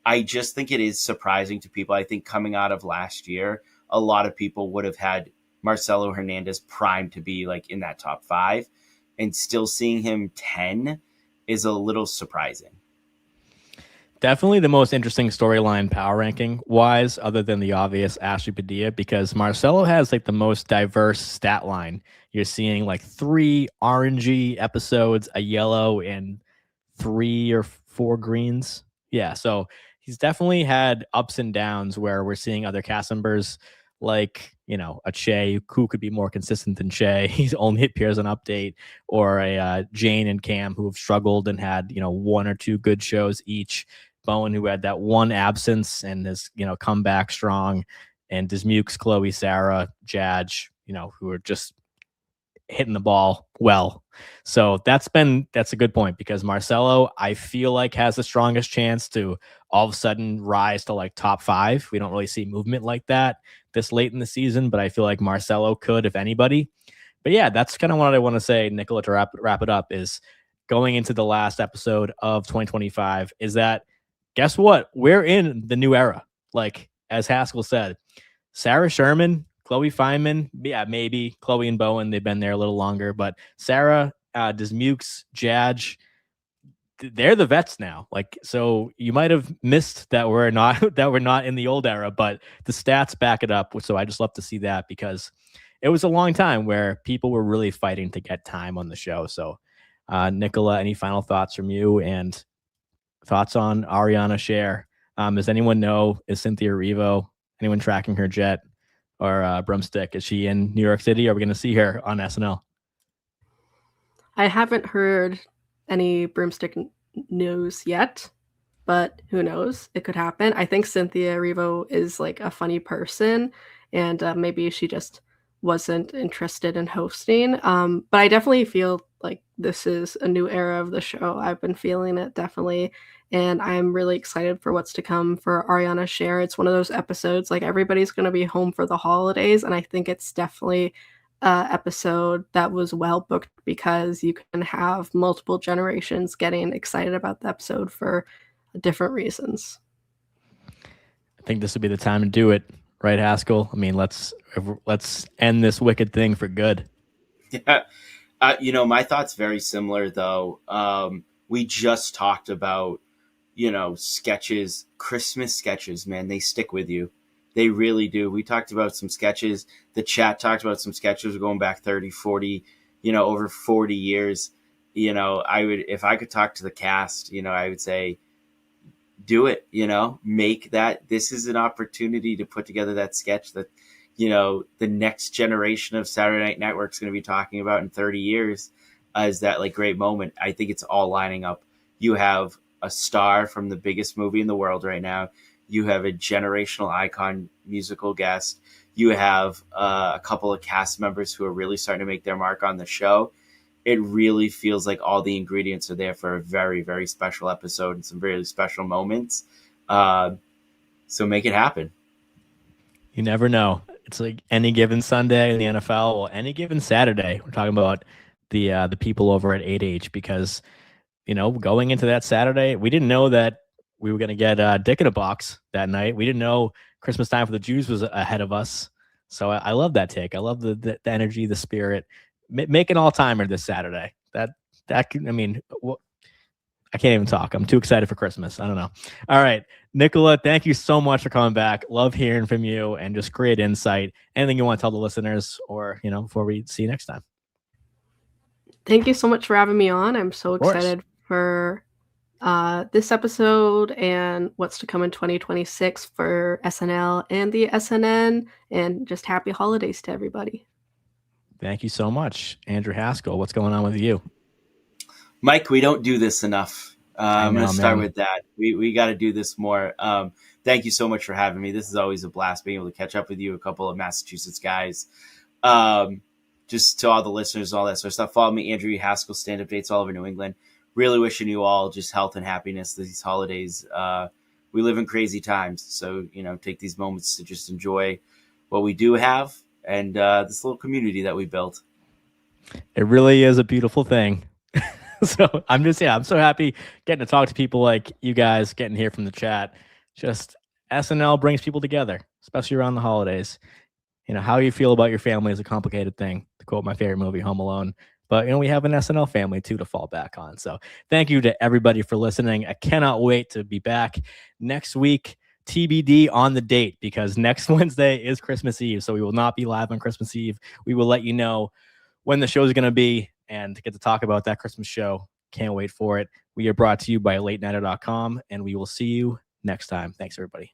I just think it is surprising to people. I think coming out of last year, a lot of people would have had Marcelo Hernandez primed to be like in that top 5, and still seeing him 10 is a little surprising. Definitely the most interesting storyline power ranking wise, other than the obvious Ashley Padilla, because Marcelo has like the most diverse stat line. You're seeing like 3 orangey episodes, a yellow, and 3 or 4 greens. Yeah, so he's definitely had ups and downs where we're seeing other cast members like, a Che who could be more consistent than Che. He's only appears on Update, or a Jane and Cam who have struggled and had, 1 or 2 good shows each. Bowen, who had that one absence and has, come back strong, and Dismukes, Chloe, Sarah, Jadge, who are just hitting the ball well. So that's a good point, because Marcelo, I feel like, has the strongest chance to all of a sudden rise to like top 5. We don't really see movement like that this late in the season, but I feel like Marcelo could, if anybody. But yeah, that's kind of what I want to say, Nicola, to wrap it up, is going into the last episode of 2025 is that, guess what? We're in the new era. Like, as Haskell said, Sarah Sherman, Chloe Feynman, yeah, maybe Chloe and Bowen, they've been there a little longer, but Sarah, Dismukes, Jadge, they're the vets now. Like, so you might have missed that we're not in the old era, but the stats back it up. So I just love to see that, because it was a long time where people were really fighting to get time on the show. So, Nicola, any final thoughts from you, and thoughts on Ariana Share? Does anyone know? Is Cynthia Erivo? Anyone tracking her jet or broomstick? Is she in New York City? Are we going to see her on SNL? I haven't heard any broomstick news yet, but who knows? It could happen. I think Cynthia Erivo is like a funny person, and maybe she just wasn't interested in hosting. But I definitely feel like this is a new era of the show. I've been feeling it, definitely. And I'm really excited for what's to come for Ariana Share. It's one of those episodes, like, everybody's going to be home for the holidays. And I think it's definitely an episode that was well booked, because you can have multiple generations getting excited about the episode for different reasons. I think this would be the time to do it. Right, Haskell? I mean, let's end this wicked thing for good. Yeah. My thought's very similar, though. We just talked about, sketches, Christmas sketches, man. They stick with you. They really do. We talked about some sketches. The chat talked about some sketches going back 30, 40, over 40 years. If I could talk to the cast, I would say, do it, make that. This is an opportunity to put together that sketch that, the next generation of Saturday Night Network is going to be talking about in 30 years as that like great moment. I think it's all lining up. You have a star from the biggest movie in the world right now. You have a generational icon musical guest. You have a couple of cast members who are really starting to make their mark on the show. It really feels like all the ingredients are there for a very, very special episode and some really special moments. So make it happen. You never know. It's like any given Sunday in the NFL or any given Saturday. We're talking about the people over at 8H because, going into that Saturday, we didn't know that we were going to get Dick in a Box that night. We didn't know Christmas Time for the Jews was ahead of us. So I love that take. I love the energy, the spirit. Make an all-timer this Saturday. I can't even talk. I'm too excited for Christmas. I don't know. All right, Nicola, thank you so much for coming back. Love hearing from you and just great insight. Anything you want to tell the listeners or, before we see you next time? Thank you so much for having me on. I'm so excited for this episode and what's to come in 2026 for SNL and the SNN, and just happy holidays to everybody. Thank you so much. Andrew Haskell, what's going on with you? Mike, we don't do this enough. I'm going to start with that. We got to do this more. Thank you so much for having me. This is always a blast being able to catch up with you, a couple of Massachusetts guys. Just to all the listeners and all that sort of stuff, follow me, Andrew Haskell, stand-up dates all over New England. Really wishing you all just health and happiness these holidays. We live in crazy times, so take these moments to just enjoy what we do have and this little community that we built. It really is a beautiful thing. So I'm so happy getting to talk to people like you guys, getting to hear from the chat. Just SNL brings people together, especially around the holidays. How you feel about your family is a complicated thing, to quote my favorite movie, Home Alone. But, we have an SNL family, too, to fall back on. So thank you to everybody for listening. I cannot wait to be back next week. TBD on the date, because next Wednesday is Christmas Eve. So we will not be live on Christmas Eve. We will let you know when the show is going to be and get to talk about that Christmas show. Can't wait for it. We are brought to you by LateNighter.com, and we will see you next time. Thanks, everybody.